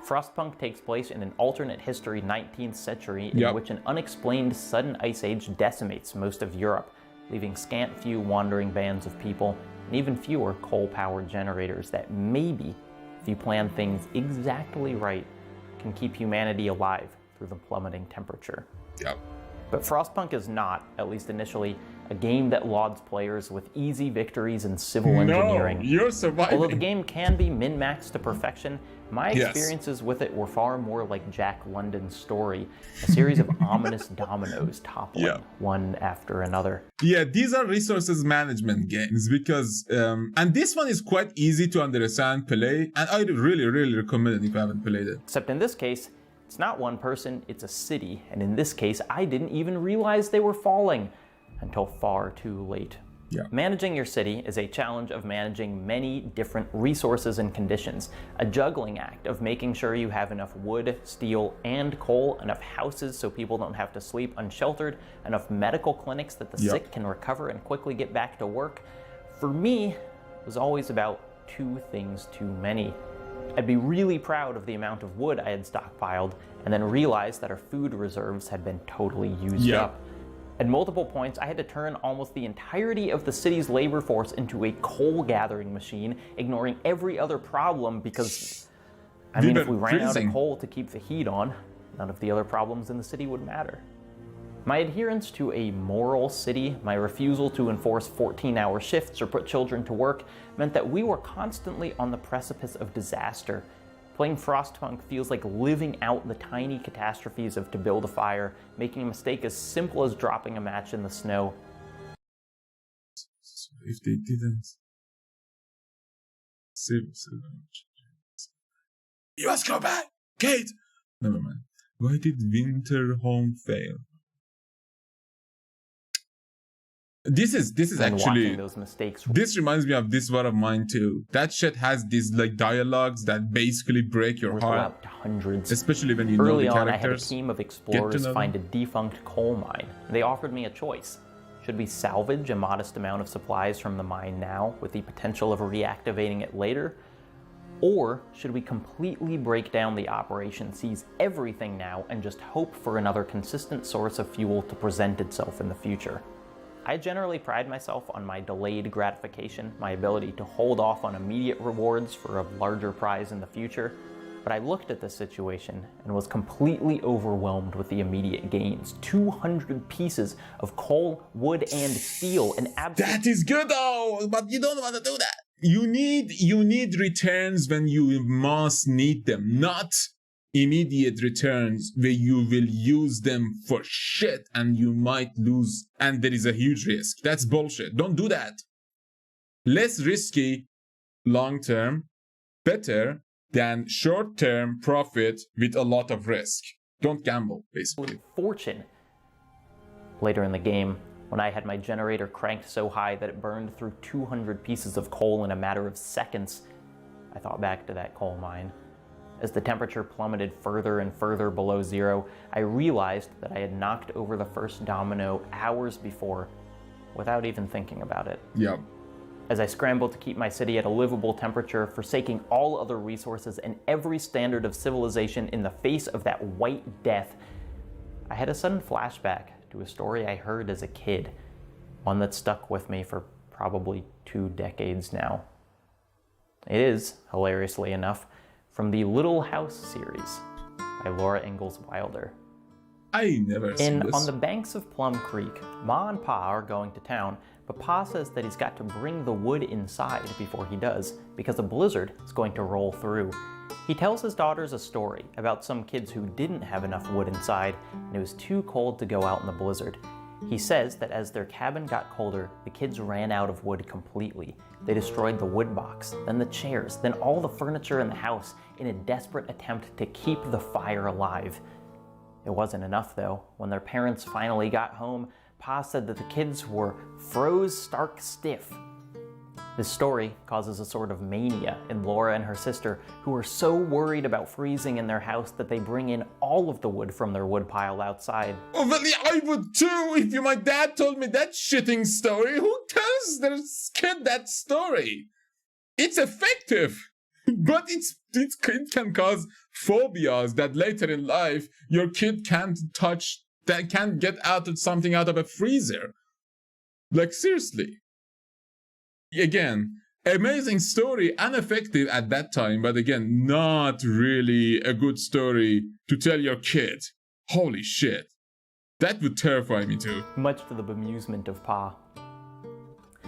Frostpunk takes place in an alternate history 19th century in which an unexplained sudden ice age decimates most of Europe, leaving scant few wandering bands of people and even fewer coal-powered generators that maybe, if you plan things exactly right, can keep humanity alive through the plummeting temperature. Yep. But Frostpunk is not, at least initially, a game that lauds players with easy victories in civil engineering. No, you're surviving. Although the game can be min-maxed to perfection, my experiences with it were far more like Jack London's Story, a series of ominous dominoes toppling one after another. Yeah, these are resources management games because, and this one is quite easy to understand, play, and I really, really recommend it if you haven't played it. Except in this case, it's not one person, it's a city, and in this case, I didn't even realize they were falling until far too late. Yeah. Managing your city is a challenge of managing many different resources and conditions, a juggling act of making sure you have enough wood, steel, and coal, enough houses so people don't have to sleep unsheltered, enough medical clinics that the sick can recover and quickly get back to work. For me, it was always about two things too many. I'd be really proud of the amount of wood I had stockpiled, and then realize that our food reserves had been totally used up. At multiple points, I had to turn almost the entirety of the city's labor force into a coal gathering machine, ignoring every other problem because, I mean, if we ran out of coal to keep the heat on, none of the other problems in the city would matter. My adherence to a moral city, my refusal to enforce 14-hour shifts or put children to work, meant that we were constantly on the precipice of disaster. Playing Frostpunk feels like living out the tiny catastrophes of To Build a Fire, making a mistake as simple as dropping a match in the snow. If they didn't save you must go back, Kate. Never mind. Why did Winterholm fail? This is actually those mistakes. This reminds me of This War of Mine too. That shit has these like dialogues that basically break your heart. To hundreds. Especially when you know the characters. Early on, I had a team of explorers find a defunct coal mine. They offered me a choice. Should we salvage a modest amount of supplies from the mine now with the potential of reactivating it later? Or should we completely break down the operation, seize everything now, and just hope for another consistent source of fuel to present itself in the future? I generally pride myself on my delayed gratification, my ability to hold off on immediate rewards for a larger prize in the future, but I looked at this situation and was completely overwhelmed with the immediate gains. 200 pieces of coal, wood, and steel, and That is good though, but you don't want to do that. You need returns when you must need them, not immediate returns where you will use them for shit and you might lose and there is a huge risk. That's bullshit. Don't do that. Less risky long term, better than short term profit with a lot of risk. Don't gamble, basically. Fortune. Later in the game, when I had my generator cranked so high that it burned through 200 pieces of coal in a matter of seconds, I thought back to that coal mine. As the temperature plummeted further and further below zero, I realized that I had knocked over the first domino hours before without even thinking about it. Yep. As I scrambled to keep my city at a livable temperature, forsaking all other resources and every standard of civilization in the face of that white death, I had a sudden flashback to a story I heard as a kid, one that stuck with me for probably 2 decades now. It is, hilariously enough, from the Little House series by Laura Ingalls Wilder. I never seen this. On the banks of Plum Creek, Ma and Pa are going to town, but Pa says that he's got to bring the wood inside before he does, because a blizzard is going to roll through. He tells his daughters a story about some kids who didn't have enough wood inside, and it was too cold to go out in the blizzard. He says that as their cabin got colder, the kids ran out of wood completely. They destroyed the wood box, then the chairs, then all the furniture in the house in a desperate attempt to keep the fire alive. It wasn't enough though. When their parents finally got home, Pa said that the kids were froze stark stiff. This story causes a sort of mania in Laura and her sister, who are so worried about freezing in their house that they bring in all of the wood from their woodpile outside. Oh, well, I would too if my dad told me that shitting story. Who tells their kid that story? It's effective, but it can cause phobias that later in life your kid can't touch, that can't get something out of a freezer. Like, seriously. Again, amazing story and effective at that time, but again, not really a good story to tell your kid. Holy shit. That would terrify me too. Much to the bemusement of Pa.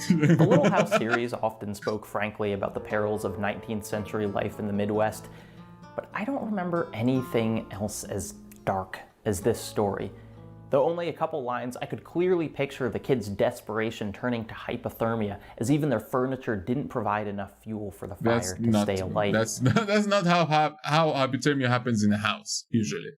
The Little House series often spoke frankly about the perils of 19th century life in the Midwest, but I don't remember anything else as dark as this story. Though only a couple lines, I could clearly picture the kids' desperation turning to hypothermia, as even their furniture didn't provide enough fuel for the fire to stay alight. That's not how hypothermia happens in a house, usually.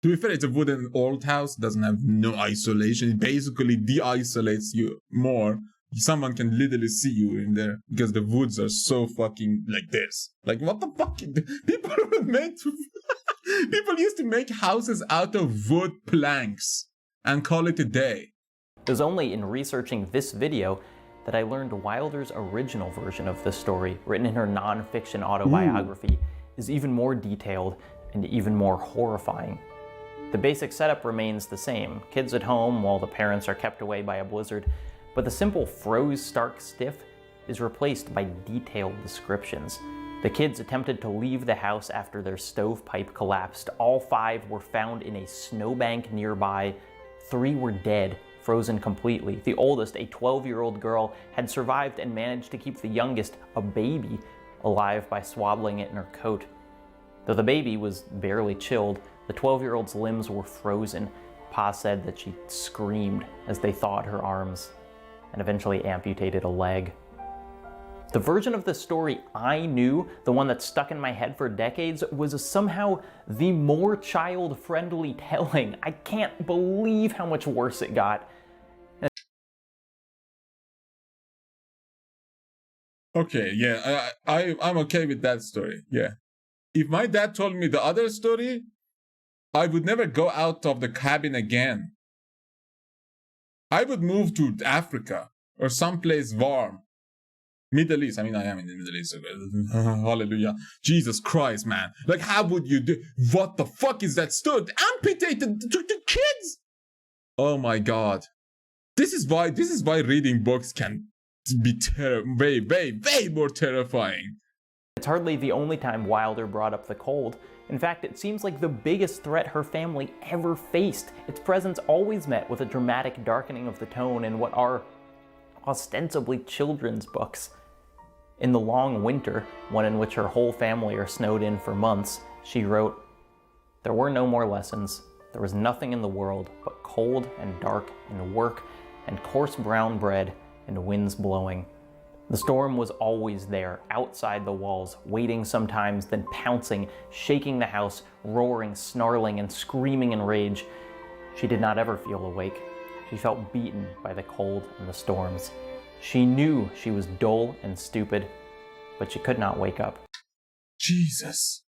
To be fair, it's a wooden old house, doesn't have no isolation. It basically de-isolates you more. Someone can literally see you in there because the woods are so fucking like this. Like, what the fuck? People used to make houses out of wood planks and call it a day. It was only in researching this video that I learned Wilder's original version of this story, written in her non-fiction autobiography, is even more detailed and even more horrifying. The basic setup remains the same. Kids at home while the parents are kept away by a blizzard, but the simple froze stark stiff is replaced by detailed descriptions. The kids attempted to leave the house after their stovepipe collapsed. All 5 were found in a snowbank nearby. 3 were dead, frozen completely. The oldest, a 12-year-old girl, had survived and managed to keep the youngest, a baby, alive by swaddling it in her coat. Though the baby was barely chilled, the 12-year-old's limbs were frozen. Pa said that she screamed as they thawed her arms and eventually amputated a leg. The version of the story I knew, the one that stuck in my head for decades, was somehow the more child-friendly telling. I can't believe how much worse it got. Okay, yeah, I'm okay with that story, yeah. If my dad told me the other story, I would never go out of the cabin again. I would move to Africa or someplace warm. Middle East. I mean, I am in the Middle East. So hallelujah. Jesus Christ, man. Like, how would you do? What the fuck is that story? Amputated to the kids? Oh my God. This is why reading books can be way more terrifying. It's hardly the only time Wilder brought up the cold. In fact, it seems like the biggest threat her family ever faced. Its presence always met with a dramatic darkening of the tone in what are ostensibly children's books. In The Long Winter, one in which her whole family are snowed in for months, she wrote, "There were no more lessons. There was nothing in the world but cold and dark and work and coarse brown bread and winds blowing. The storm was always there, outside the walls, waiting sometimes, then pouncing, shaking the house, roaring, snarling, and screaming in rage. She did not ever feel awake. She felt beaten by the cold and the storms. She knew she was dull and stupid, but she could not wake up." Jesus.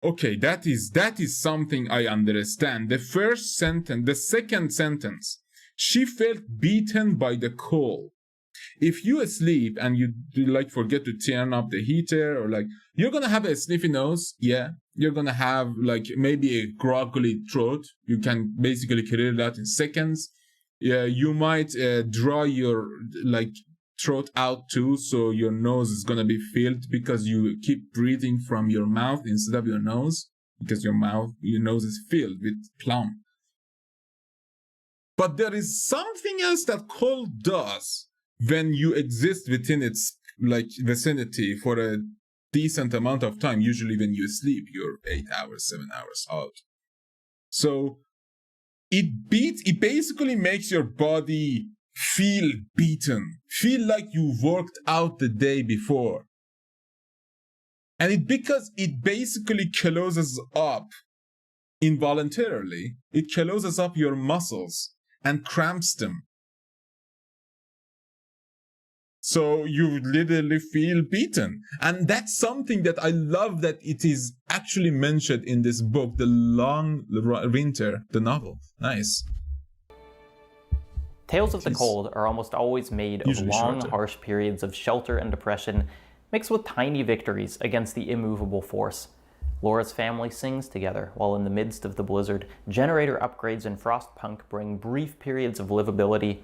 Okay, that is something I understand. The first sentence, the second sentence, she felt beaten by the cold. If you sleep and you like forget to turn up the heater, or like you're gonna have a sniffy nose, yeah. You're gonna have like maybe a groggly throat. You can basically clear that in seconds. Yeah, you might draw your like throat out too, so your nose is gonna be filled because you keep breathing from your mouth instead of your nose, because your nose is filled with plum. But there is something else that cold does when you exist within its like vicinity for a decent amount of time. Usually when you sleep, you're 8 hours, 7 hours out. So it basically makes your body feel beaten, feel like you worked out the day before. And because it basically closes up involuntarily, it closes up your muscles and cramps them. So you literally feel beaten. And that's something that I love, that it is actually mentioned in this book, The Long Winter, the novel. Nice. Tales of the Cold are almost always made of long, harsh periods of shelter and depression, mixed with tiny victories against the immovable force. Laura's family sings together, while in the midst of the blizzard, generator upgrades and Frostpunk bring brief periods of livability.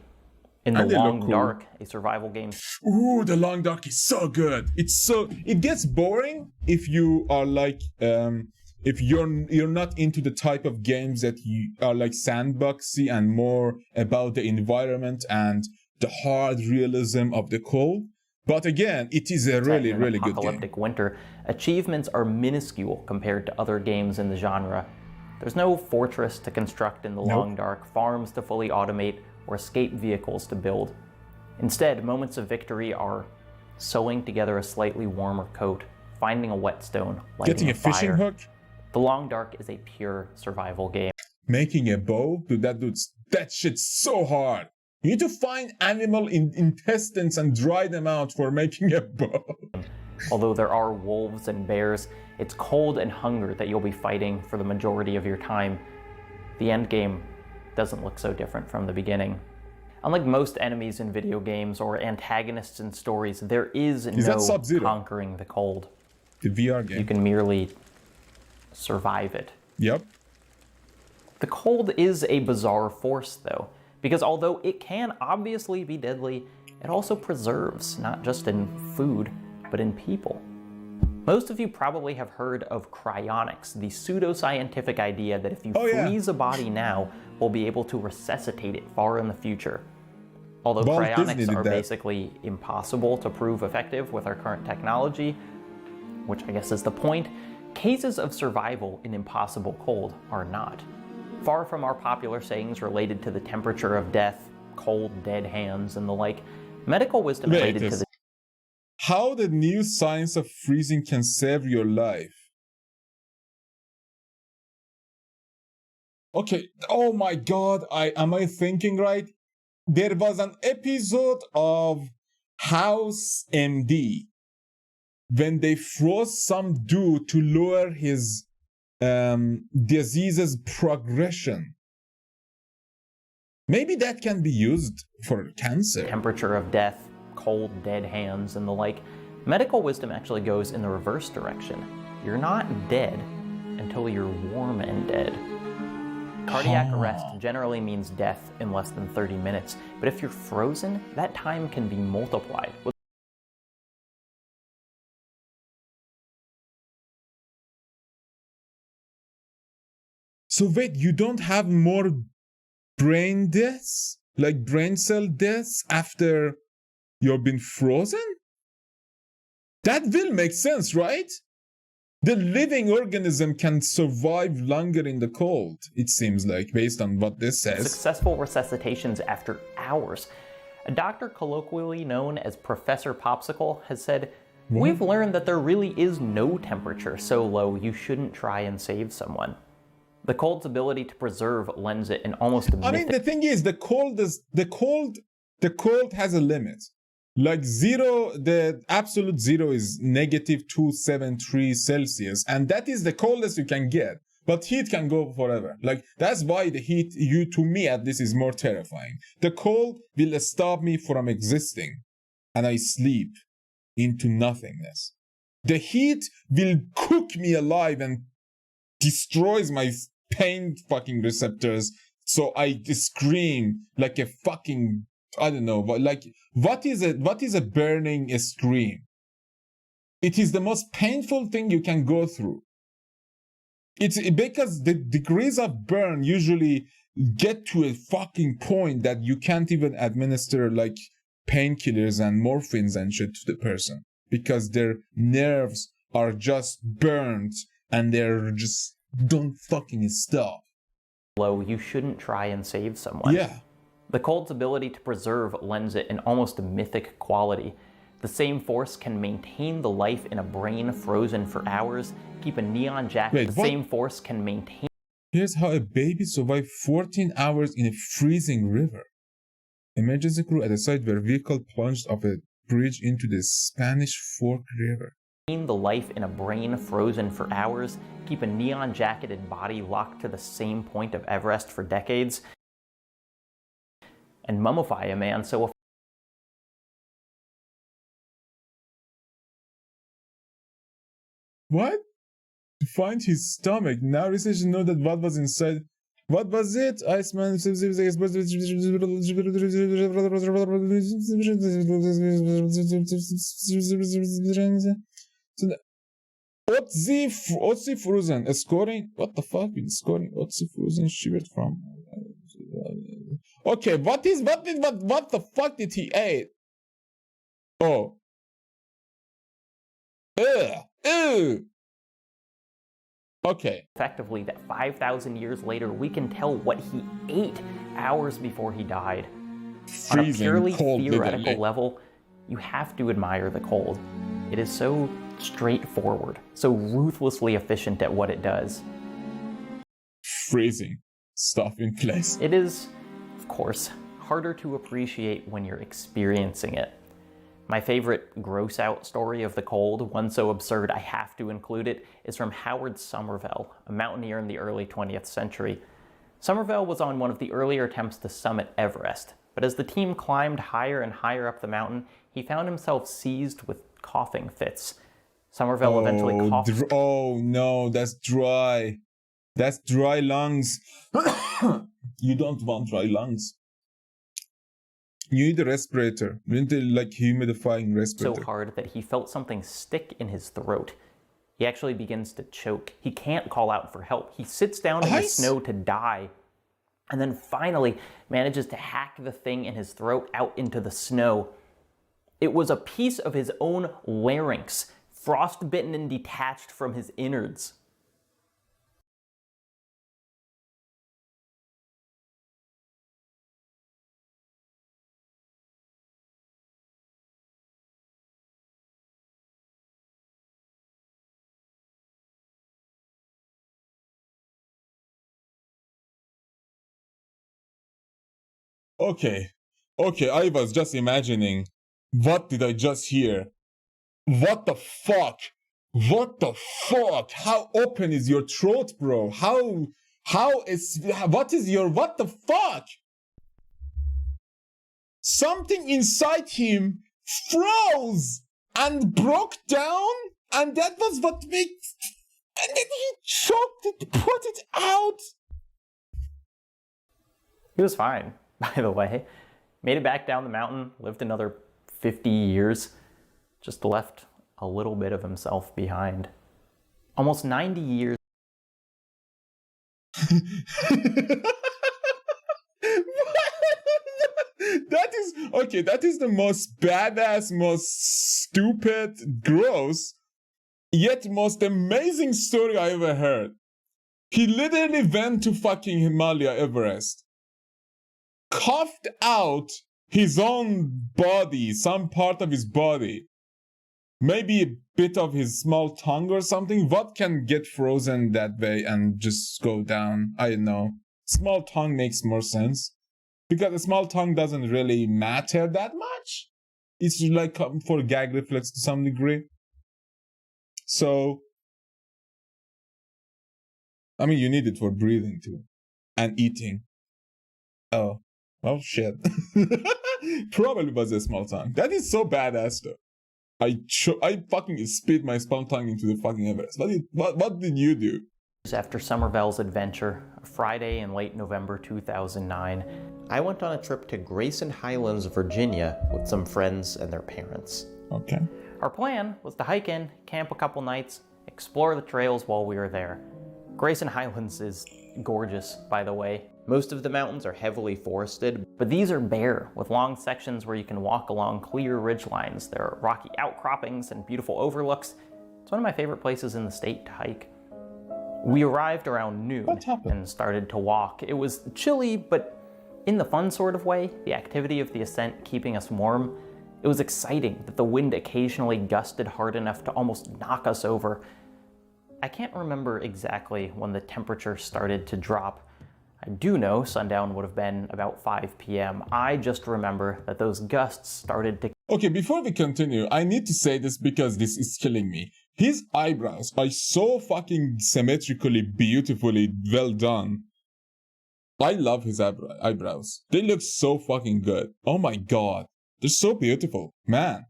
In The Long Dark, a survival game. Ooh, The Long Dark is so good. It gets boring if you are like, if you're not into the type of games that you are like sandboxy and more about the environment and the hard realism of the cold. But again, it is a really good game. Apocalyptic winter, achievements are minuscule compared to other games in the genre. There's no fortress to construct in The Long Dark, farms to fully automate, or escape vehicles to build. Instead, moments of victory are sewing together a slightly warmer coat, finding a whetstone, lighting getting a fishing hook. The Long Dark is a pure survival game. Making a bow, dude, that shit's so hard. You need to find animal intestines and dry them out for making a bow. Although there are wolves and bears, it's cold and hunger that you'll be fighting for the majority of your time. The end game doesn't look so different from the beginning. Unlike most enemies in video games or antagonists in stories, there is no conquering the cold. The VR game. You can merely survive it. Yep. The cold is a bizarre force, though, because although it can obviously be deadly, it also preserves, not just in food, but in people. Most of you probably have heard of cryonics, the pseudoscientific idea that if you freeze a body now, we'll be able to resuscitate it far in the future. Although cryonics are basically impossible to prove effective with our current technology, which I guess is the point, cases of survival in impossible cold are not. Far from our popular sayings related to the temperature of death, cold, dead hands, and the like, medical wisdom related to the... How the new science of freezing can save your life. Okay, oh my god, am I thinking right? There was an episode of House MD when they froze some dude to lower his disease's progression. Maybe that can be used for cancer. Temperature of death, cold, dead hands, and the like. Medical wisdom actually goes in the reverse direction. You're not dead until you're warm and dead. Cardiac arrest generally means death in less than 30 minutes, but if you're frozen, that time can be multiplied. So wait, you don't have more brain deaths? Like brain cell deaths after you've been frozen? That will make sense, right? The living organism can survive longer in the cold, it seems like, based on what this says. Successful resuscitations after hours. A doctor colloquially known as Professor Popsicle has said, "We've learned that there really is no temperature so low you shouldn't try and save someone." The cold's ability to preserve lends it an almost I mean, the thing is, the cold has a limit. Like zero, the absolute zero is -273 Celsius, and that is the coldest you can get. But heat can go forever. Like, that's why the heat, to me at least, is more terrifying. The cold will stop me from existing, and I sleep into nothingness. The heat will cook me alive and destroys my pain fucking receptors, so I scream like a fucking, I don't know, but like, what is a burning scream? It is the most painful thing you can go through. It's because the degrees of burn usually get to a fucking point that you can't even administer like painkillers and morphines and shit to the person, because their nerves are just burnt and they're just don't fucking stop. Low, you shouldn't try and save someone. Yeah. The cold's ability to preserve lends it an almost mythic quality. The same force can maintain the life in a brain frozen for hours, keep a neon jacket. Same force can maintain... Here's how a baby survived 14 hours in a freezing river. Emergency crew at the site where vehicle plunged off a bridge into the Spanish Fork River. The life in a brain frozen for hours, keep a neon jacketed body locked to the same point of Everest for decades, and mummify a man so... What? To find his stomach. Now researchers know that what was inside. What was it? Iceman. Otzi Frozen. Scoring. What the fuck? Scoring Otzi Frozen shivered from. Okay, what the fuck did he eat? Oh. Ew. Okay. Effectively, that 5,000 years later, we can tell what he ate hours before he died. Freezing, on a purely cold, theoretical literally. level, you have to admire the cold. It is so straightforward, so ruthlessly efficient at what it does. Freezing stuff in place. It is, of course, harder to appreciate when you're experiencing it. My favorite gross out story of the cold, one so absurd I have to include it, is from Howard Somervell, a mountaineer in the early 20th century. Somervell was on one of the earlier attempts to summit Everest, but as the team climbed higher and higher up the mountain, he found himself seized with coughing fits. Somervell eventually coughed. Oh no, that's dry. That's dry lungs. You don't want dry lungs. You need a respirator. You need a, like, humidifying respirator. So hard that he felt something stick in his throat. He actually begins to choke. He can't call out for help. He sits down in the snow to die, and then finally manages to hack the thing in his throat out into the snow. It was a piece of his own larynx, frostbitten and detached from his innards. Okay, I was just imagining, what did I just hear? What the fuck? What the fuck? How open is your throat, bro? What the fuck? Something inside him froze and broke down, and that was what makes, and then he choked it, put it out. He was fine, by the way. Made it back down the mountain, lived another 50 years, just left a little bit of himself behind. Almost 90 years. That is the most badass, most stupid, gross, yet most amazing story I ever heard. He literally went to fucking Himalaya Everest, coughed out his own body, some part of his body, maybe a bit of his small tongue or something. What can get frozen that way and just go down? I don't know. Small tongue makes more sense, because a small tongue doesn't really matter that much. It's like for gag reflex to some degree. So, I mean, you need it for breathing too, and eating. Oh shit. Probably was a small tongue. That is so badass though. I fucking spit my small tongue into the fucking Everest. What did you do? After Somervell's adventure, a Friday in late November 2009, I went on a trip to Grayson Highlands, Virginia with some friends and their parents. Okay. Our plan was to hike in, camp a couple nights, explore the trails while we were there. Grayson Highlands is gorgeous, by the way. Most of the mountains are heavily forested, but these are bare, with long sections where you can walk along clear ridgelines. There are rocky outcroppings and beautiful overlooks. It's one of my favorite places in the state to hike. We arrived around noon and started to walk. It was chilly, but in the fun sort of way, the activity of the ascent keeping us warm. It was exciting that the wind occasionally gusted hard enough to almost knock us over. I can't remember exactly when the temperature started to drop. I do know sundown would have been about 5 p.m. I just remember that those gusts started to... Okay, before we continue, I need to say this because this is killing me. His eyebrows are so fucking symmetrically, beautifully well done. I love his eyebrows. They look so fucking good. Oh my god. They're so beautiful. Man,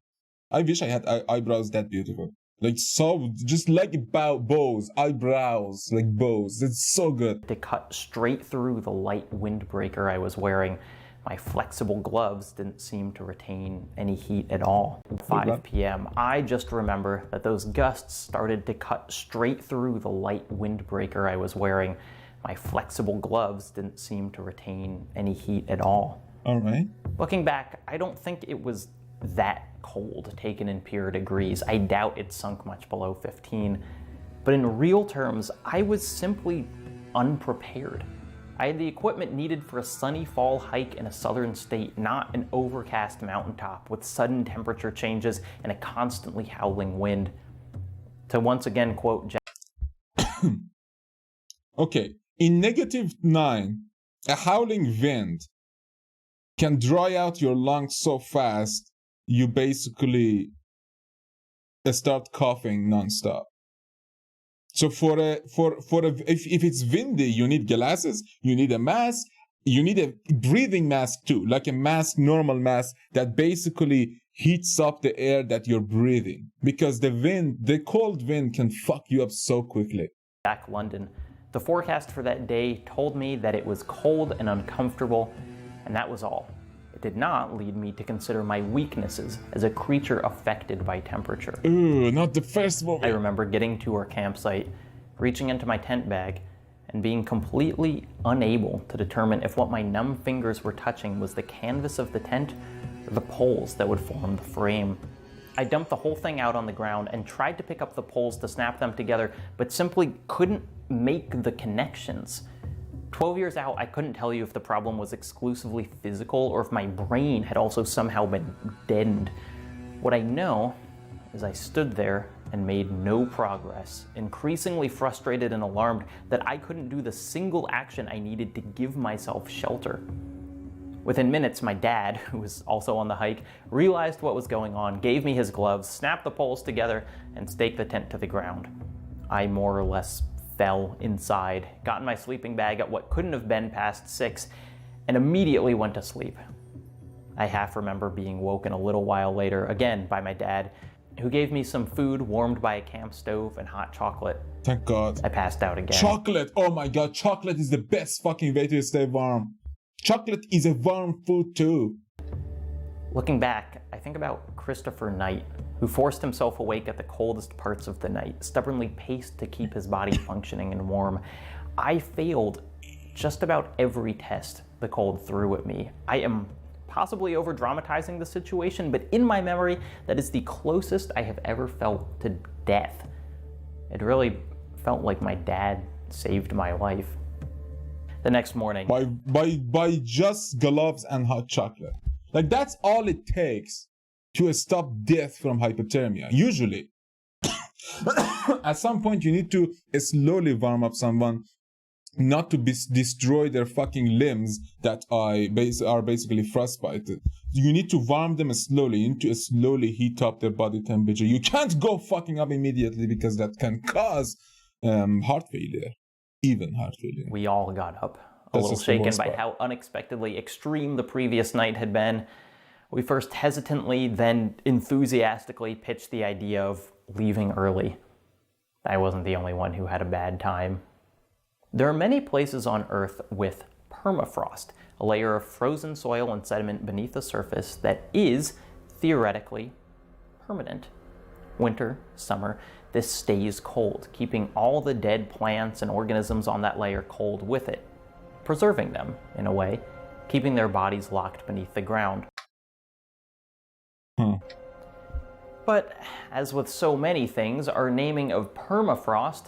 I wish I had eyebrows that beautiful. Like so, just like bows, eyebrows, like bows. It's so good. To cut straight through the light windbreaker I was wearing. My flexible gloves didn't seem to retain any heat at all. 5 p.m. I just remember that those gusts started to cut straight through the light windbreaker I was wearing. My flexible gloves didn't seem to retain any heat at all. All right. Looking back, I don't think it was that cold, taken in pure degrees. I doubt it sunk much below 15. But in real terms, I was simply unprepared. I had the equipment needed for a sunny fall hike in a southern state, not an overcast mountaintop with sudden temperature changes and a constantly howling wind. To once again quote Jack. Okay, in -9, a howling wind can dry out your lungs so fast, you basically start coughing nonstop. So if it's windy, you need glasses, you need a mask, you need a breathing mask too, like a mask, normal mask that basically heats up the air that you're breathing, because the cold wind can fuck you up so quickly. Back London, the forecast for that day told me that it was cold and uncomfortable, and that was all. it did not lead me to consider my weaknesses as a creature affected by temperature. Ooh, not the first movie. I remember getting to our campsite, reaching into my tent bag, and being completely unable to determine if what my numb fingers were touching was the canvas of the tent or the poles that would form the frame. I dumped the whole thing out on the ground and tried to pick up the poles to snap them together, but simply couldn't make the connections. 12 years out, I couldn't tell you if the problem was exclusively physical or if my brain had also somehow been deadened. What I know is I stood there and made no progress, increasingly frustrated and alarmed that I couldn't do the single action I needed to give myself shelter. Within minutes, my dad, who was also on the hike, realized what was going on, gave me his gloves, snapped the poles together, and staked the tent to the ground. I more or less fell inside, got in my sleeping bag at what couldn't have been past 6, and immediately went to sleep. I half remember being woken a little while later, again by my dad, who gave me some food warmed by a camp stove and hot chocolate. Thank God. I passed out again. Chocolate! Oh my God, chocolate is the best fucking way to stay warm. Chocolate is a warm food too. Looking back, I think about Christopher Knight, who forced himself awake at the coldest parts of the night, stubbornly paced to keep his body functioning and warm. I failed just about every test the cold threw at me. I am possibly over-dramatizing the situation, but in my memory, that is the closest I have ever felt to death. It really felt like my dad saved my life. The next morning, by just gloves and hot chocolate. Like, that's all it takes to stop death from hypothermia. Usually, at some point, you need to slowly warm up someone, not to destroy their fucking limbs that are basically frostbite. You need to warm them slowly. You need to slowly heat up their body temperature. You can't go fucking up immediately because that can cause heart failure. Even heart failure. We all got up, a little shaken by how unexpectedly extreme the previous night had been. We first hesitantly, then enthusiastically pitched the idea of leaving early. I wasn't the only one who had a bad time. There are many places on Earth with permafrost, a layer of frozen soil and sediment beneath the surface that is, theoretically, permanent. Winter, summer, this stays cold, keeping all the dead plants and organisms on that layer cold with it, preserving them, in a way, keeping their bodies locked beneath the ground. But, as with so many things, our naming of permafrost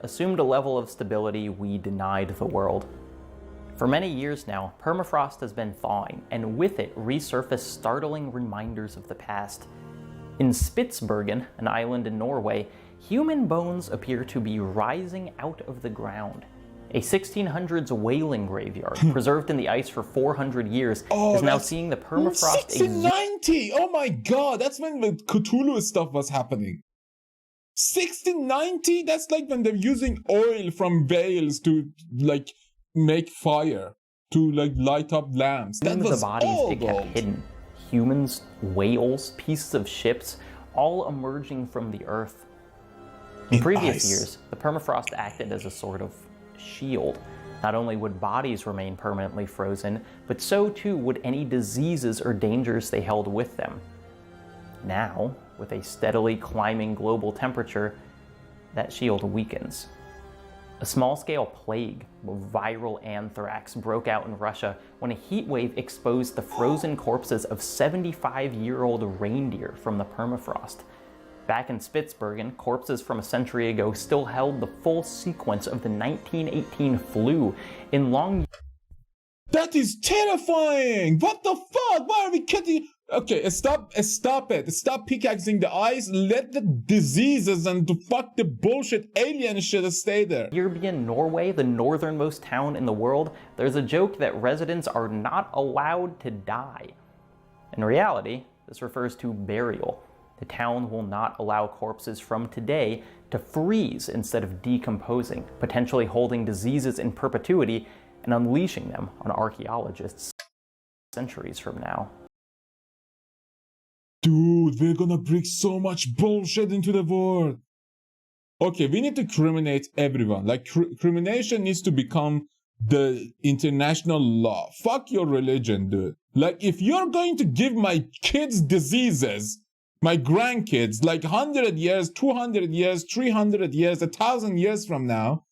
assumed a level of stability we denied the world. For many years now, permafrost has been thawing, and with it resurfaced startling reminders of the past. In Spitsbergen, an island in Norway, human bones appear to be rising out of the ground. A 1600s whaling graveyard, preserved in the ice for 400 years, is now seeing the permafrost... 1690! Oh my God, that's when the Cthulhu stuff was happening. 1690? That's like when they're using oil from whales to, like, make fire, to, like, light up lamps. That was the bodies all it kept hidden. Humans, whales, pieces of ships, all emerging from the earth. In previous years, the permafrost acted as a sort of shield. Not only would bodies remain permanently frozen, but so too would any diseases or dangers they held with them. Now, with a steadily climbing global temperature, that shield weakens. A small-scale plague of viral anthrax broke out in Russia when a heat wave exposed the frozen corpses of 75-year-old reindeer from the permafrost. Back in Spitsbergen, corpses from a century ago still held the full sequence of the 1918 flu in long... That is terrifying! What the fuck? Why are we cutting... Okay, stop it. Stop pickaxing the ice. Let the diseases and the fuck the bullshit alien shit stay there. Serbian Norway, the northernmost town in the world, there's a joke that residents are not allowed to die. In reality, this refers to burial. The town will not allow corpses from today to freeze instead of decomposing, potentially holding diseases in perpetuity and unleashing them on archaeologists centuries from now. Dude, we're gonna bring so much bullshit into the world. Okay, we need to criminate everyone. Like, crimination needs to become the international law. Fuck your religion, dude. Like, if you're going to give my kids diseases, my grandkids, like 100 years, 200 years, 300 years, 1,000 years from now,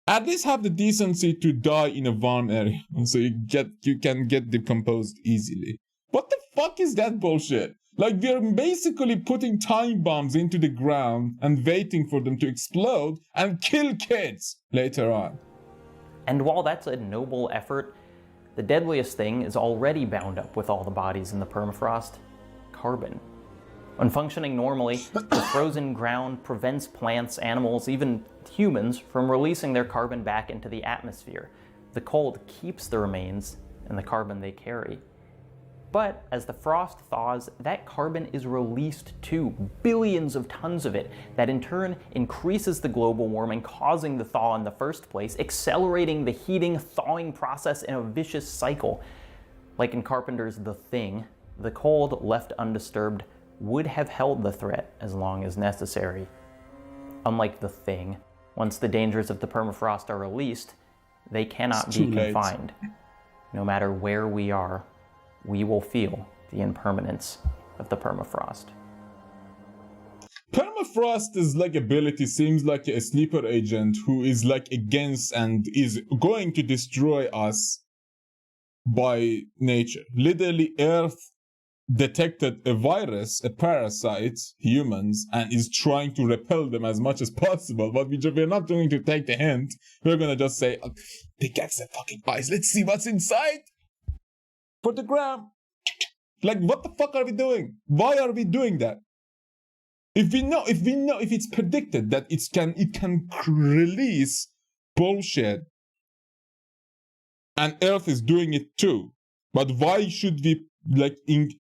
at least have the decency to die in a warm area so you can get decomposed easily. What the fuck is that bullshit? Like, we're basically putting time bombs into the ground and waiting for them to explode and kill kids later on. And while that's a noble effort, the deadliest thing is already bound up with all the bodies in the permafrost: carbon. When functioning normally, the frozen ground prevents plants, animals, even humans from releasing their carbon back into the atmosphere. The cold keeps the remains and the carbon they carry. But as the frost thaws, that carbon is released too, billions of tons of it, that in turn increases the global warming, causing the thaw in the first place, accelerating the heating, thawing process in a vicious cycle. Like in Carpenter's The Thing, the cold left undisturbed would have held the threat as long as necessary. Unlike the Thing, once the dangers of the permafrost are released, they cannot be confined. No matter where we are, we will feel the impermanence of the permafrost. Permafrost's like ability seems like a sleeper agent who is like against and is going to destroy us by nature. Literally, Earth detected a virus, a parasite, humans, and is trying to repel them as much as possible. But we're not going to take the hint. We're gonna just say, they got some fucking eyes. Let's see what's inside. For the gram. Like, what the fuck are we doing? Why are we doing that? If it's predicted that it can release bullshit, and Earth is doing it too, but why should we like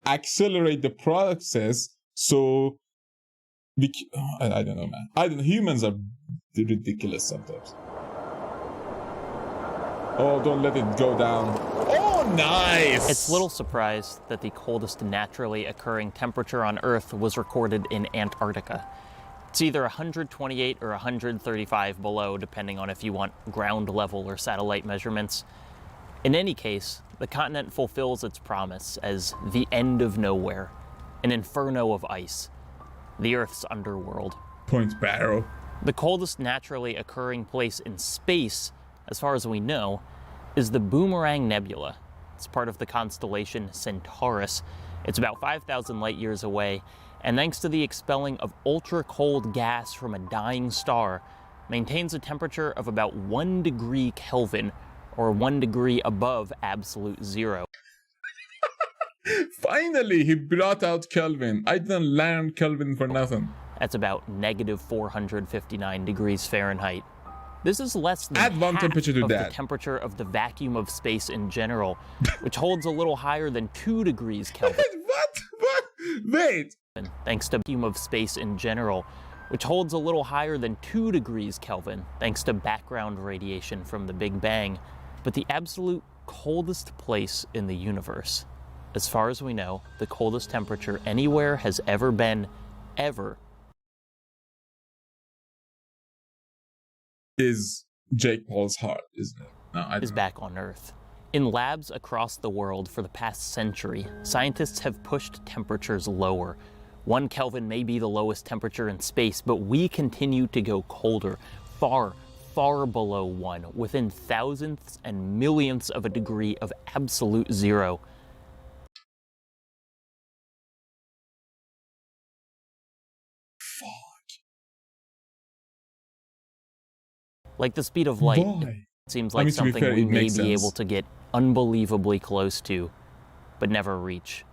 accelerate the process? So I don't know, man. I don't know. Humans are ridiculous sometimes. Oh, don't let it go down. Oh, nice! It's little surprise that the coldest naturally occurring temperature on Earth was recorded in Antarctica. It's either 128 or 135 below, depending on if you want ground level or satellite measurements. In any case, the continent fulfills its promise as the end of nowhere, an inferno of ice, the Earth's underworld. Point Barrow. The coldest naturally occurring place in space, as far as we know, is the Boomerang Nebula. It's part of the constellation Centaurus. It's about 5,000 light years away, and thanks to the expelling of ultra-cold gas from a dying star, maintains a temperature of about 1 degree Kelvin, or 1 degree above absolute zero. Finally, he brought out Kelvin. I didn't learn Kelvin for nothing. That's about negative 459 degrees Fahrenheit. This is less than Add one half temperature to of that. the temperature of the vacuum of space in general, which holds a little higher than 2 degrees Kelvin. What? Wait. Thanks to vacuum of space in general, which holds a little higher than 2 degrees Kelvin, thanks to background radiation from the Big Bang. But the absolute coldest place in the universe, as far as we know, the coldest temperature anywhere has ever been, ever, is Jake Paul's heart, isn't it? No, is back on Earth. In labs across the world for the past century, scientists have pushed temperatures lower. 1 Kelvin may be the lowest temperature in space, but we continue to go colder, far, far below 1, within thousandths and millionths of a degree of absolute zero. Like the speed of light, Why? it seems like something we may be able to get unbelievably close to, but never reach.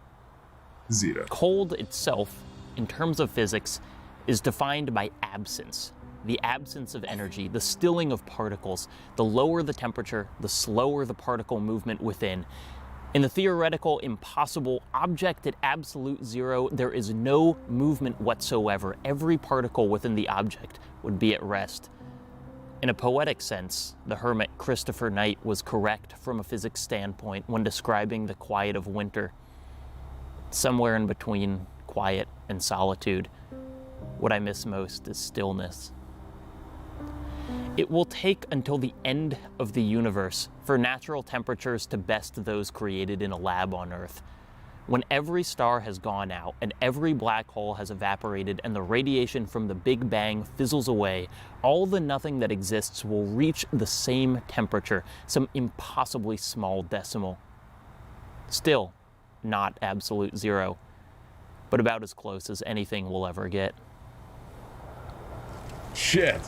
Zero. Cold itself, in terms of physics, is defined by absence. The absence of energy, the stilling of particles. The lower the temperature, the slower the particle movement within. In the theoretical, impossible object at absolute zero, there is no movement whatsoever. Every particle within the object would be at rest. In a poetic sense, the hermit Christopher Knight was correct from a physics standpoint when describing the quiet of winter. Somewhere in between quiet and solitude, what I miss most is stillness. It will take until the end of the universe for natural temperatures to best those created in a lab on Earth. When every star has gone out and every black hole has evaporated and the radiation from the Big Bang fizzles away, all the nothing that exists will reach the same temperature, some impossibly small decimal. Still, not absolute zero, but about as close as anything will ever get. Shit.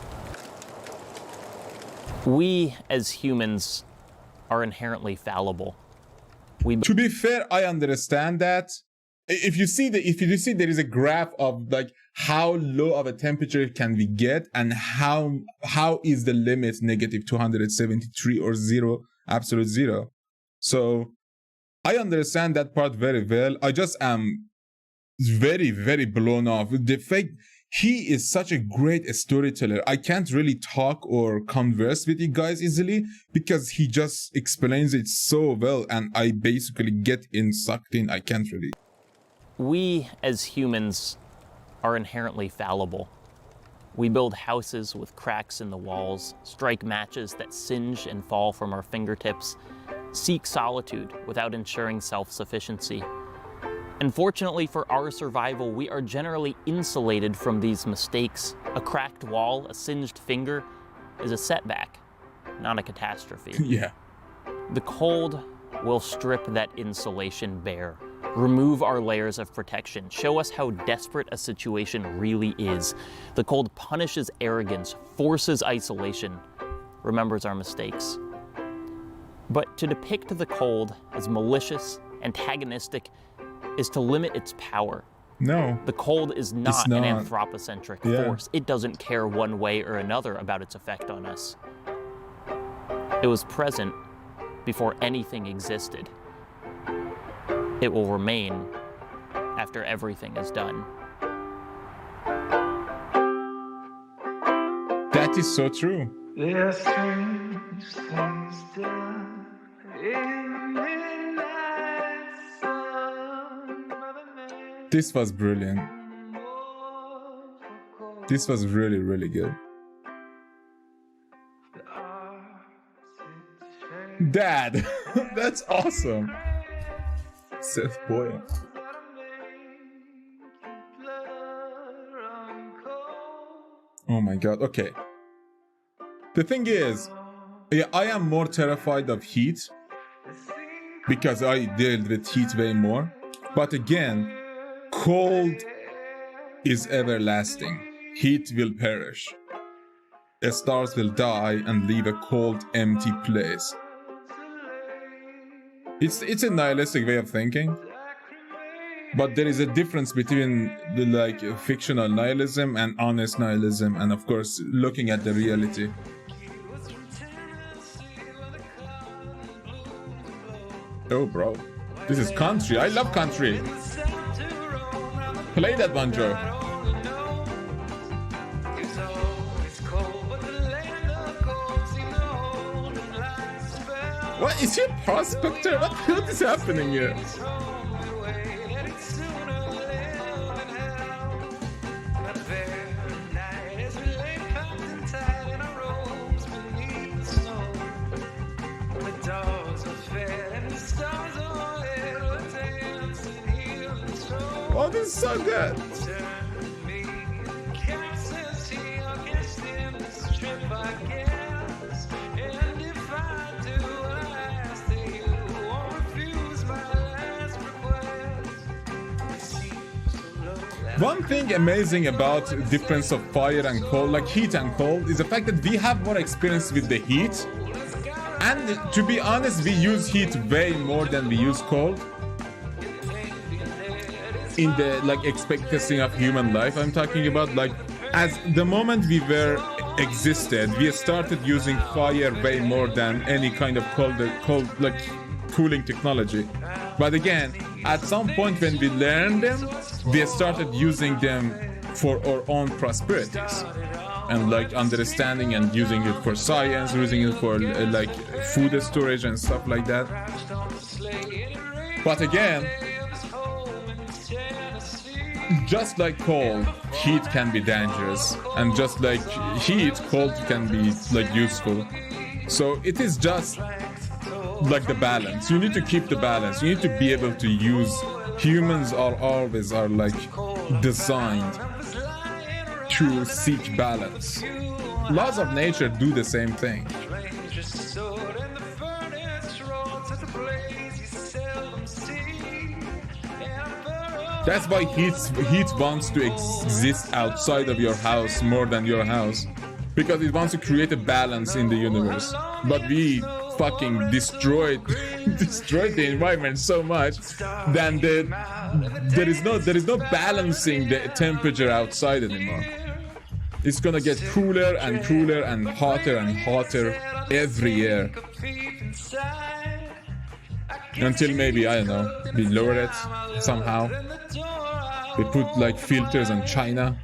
We, as humans, are inherently fallible. To be fair, I understand that. If you see there is a graph of like how low of a temperature can we get and how is the limit negative 273 or zero, absolute zero. So I understand that part very well. I just am very, very blown off. The fact he is such a great storyteller. I can't really talk or converse with you guys easily because he just explains it so well and I basically get sucked in. I can't really. We, as humans, are inherently fallible. We build houses with cracks in the walls, strike matches that singe and fall from our fingertips, seek solitude without ensuring self-sufficiency. Unfortunately for our survival, we are generally insulated from these mistakes. A cracked wall, a singed finger, is a setback, not a catastrophe. Yeah. The cold will strip that insulation bare, remove our layers of protection, show us how desperate a situation really is. The cold punishes arrogance, forces isolation, remembers our mistakes. But to depict the cold as malicious, antagonistic, is to limit its power. No. The cold is not an anthropocentric force. It doesn't care one way or another about its effect on us. It was present before anything existed. It will remain after everything is done. That is so true. There are strange things done in midnight sun by the man. This was brilliant. This was really, really good. Dad, that's awesome. Seth Boyle. Oh my god, okay. The thing is, yeah, I am more terrified of heat because I deal with heat way more. But again, cold is everlasting. Heat will perish. Stars will die and leave a cold, empty place. It's a nihilistic way of thinking. But there is a difference between the fictional nihilism and honest nihilism, and of course looking at the reality. Oh bro, this is country. I love country. Play that one, Joe. What is he a prospector? What is happening here? Oh, this is so good. One thing amazing about difference of fire and cold, like heat and cold, is the fact that we have more experience with the heat. And to be honest, we use heat way more than we use cold. In the expectancy of human life, I'm talking about, as the moment we were existed, we started using fire way more than any kind of cooling technology. But again, at some point when we learned them, we started using them for our own prosperities. And understanding and using it for science, using it for food storage and stuff like that. But again, just like cold, heat can be dangerous, and just like heat, cold can be like useful. So it is just like the balance. You need to keep the balance. You need to be able to use. Humans are always like designed to seek balance. Laws of nature do the same thing. That's why heat wants to exist outside of your house more than your house, because it wants to create a balance in the universe. But we fucking destroyed the environment so much that there is no balancing the temperature outside anymore. It's gonna get cooler and cooler and hotter every year. Until maybe, I don't know, we lower it somehow. We put like filters on China.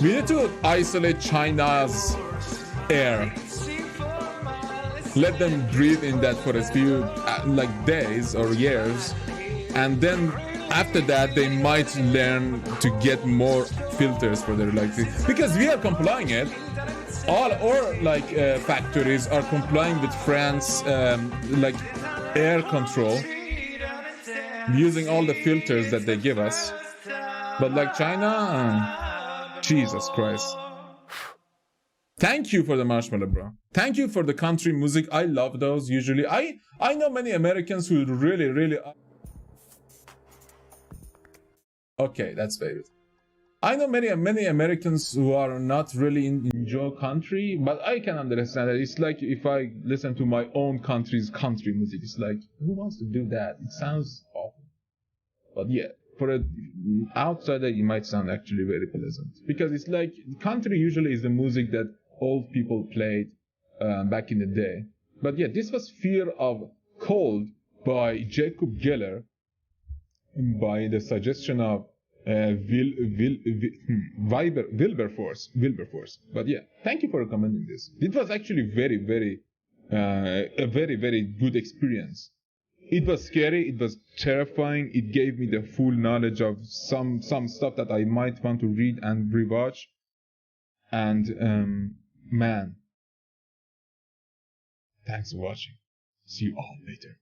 We need to isolate China's air. Let them breathe in that for a few like days or years, and then after that they might learn to get more filters for their because we are complying it. All our factories are complying with France like air control, using all the filters that they give us. But like China, Jesus Christ. Thank you for the marshmallow, bro. Thank you for the country music. I love those usually. I know many Americans who really okay, that's favorite. I know many Americans who are not really enjoy country, but I can understand it. It's like if I listen to my own country's country music, it's like, who wants to do that? It sounds awful. But yeah, for an outsider, it might sound actually very pleasant. Because it's like, country usually is the music that old people played back in the day. But yeah, this was Fear of Cold by Jacob Geller, by the suggestion of Wilberforce. But yeah, thank you for recommending this. It was actually a very good experience. It was scary, it was terrifying, it gave me the full knowledge of some stuff that I might want to read and rewatch. And man, thanks for watching. See you all later.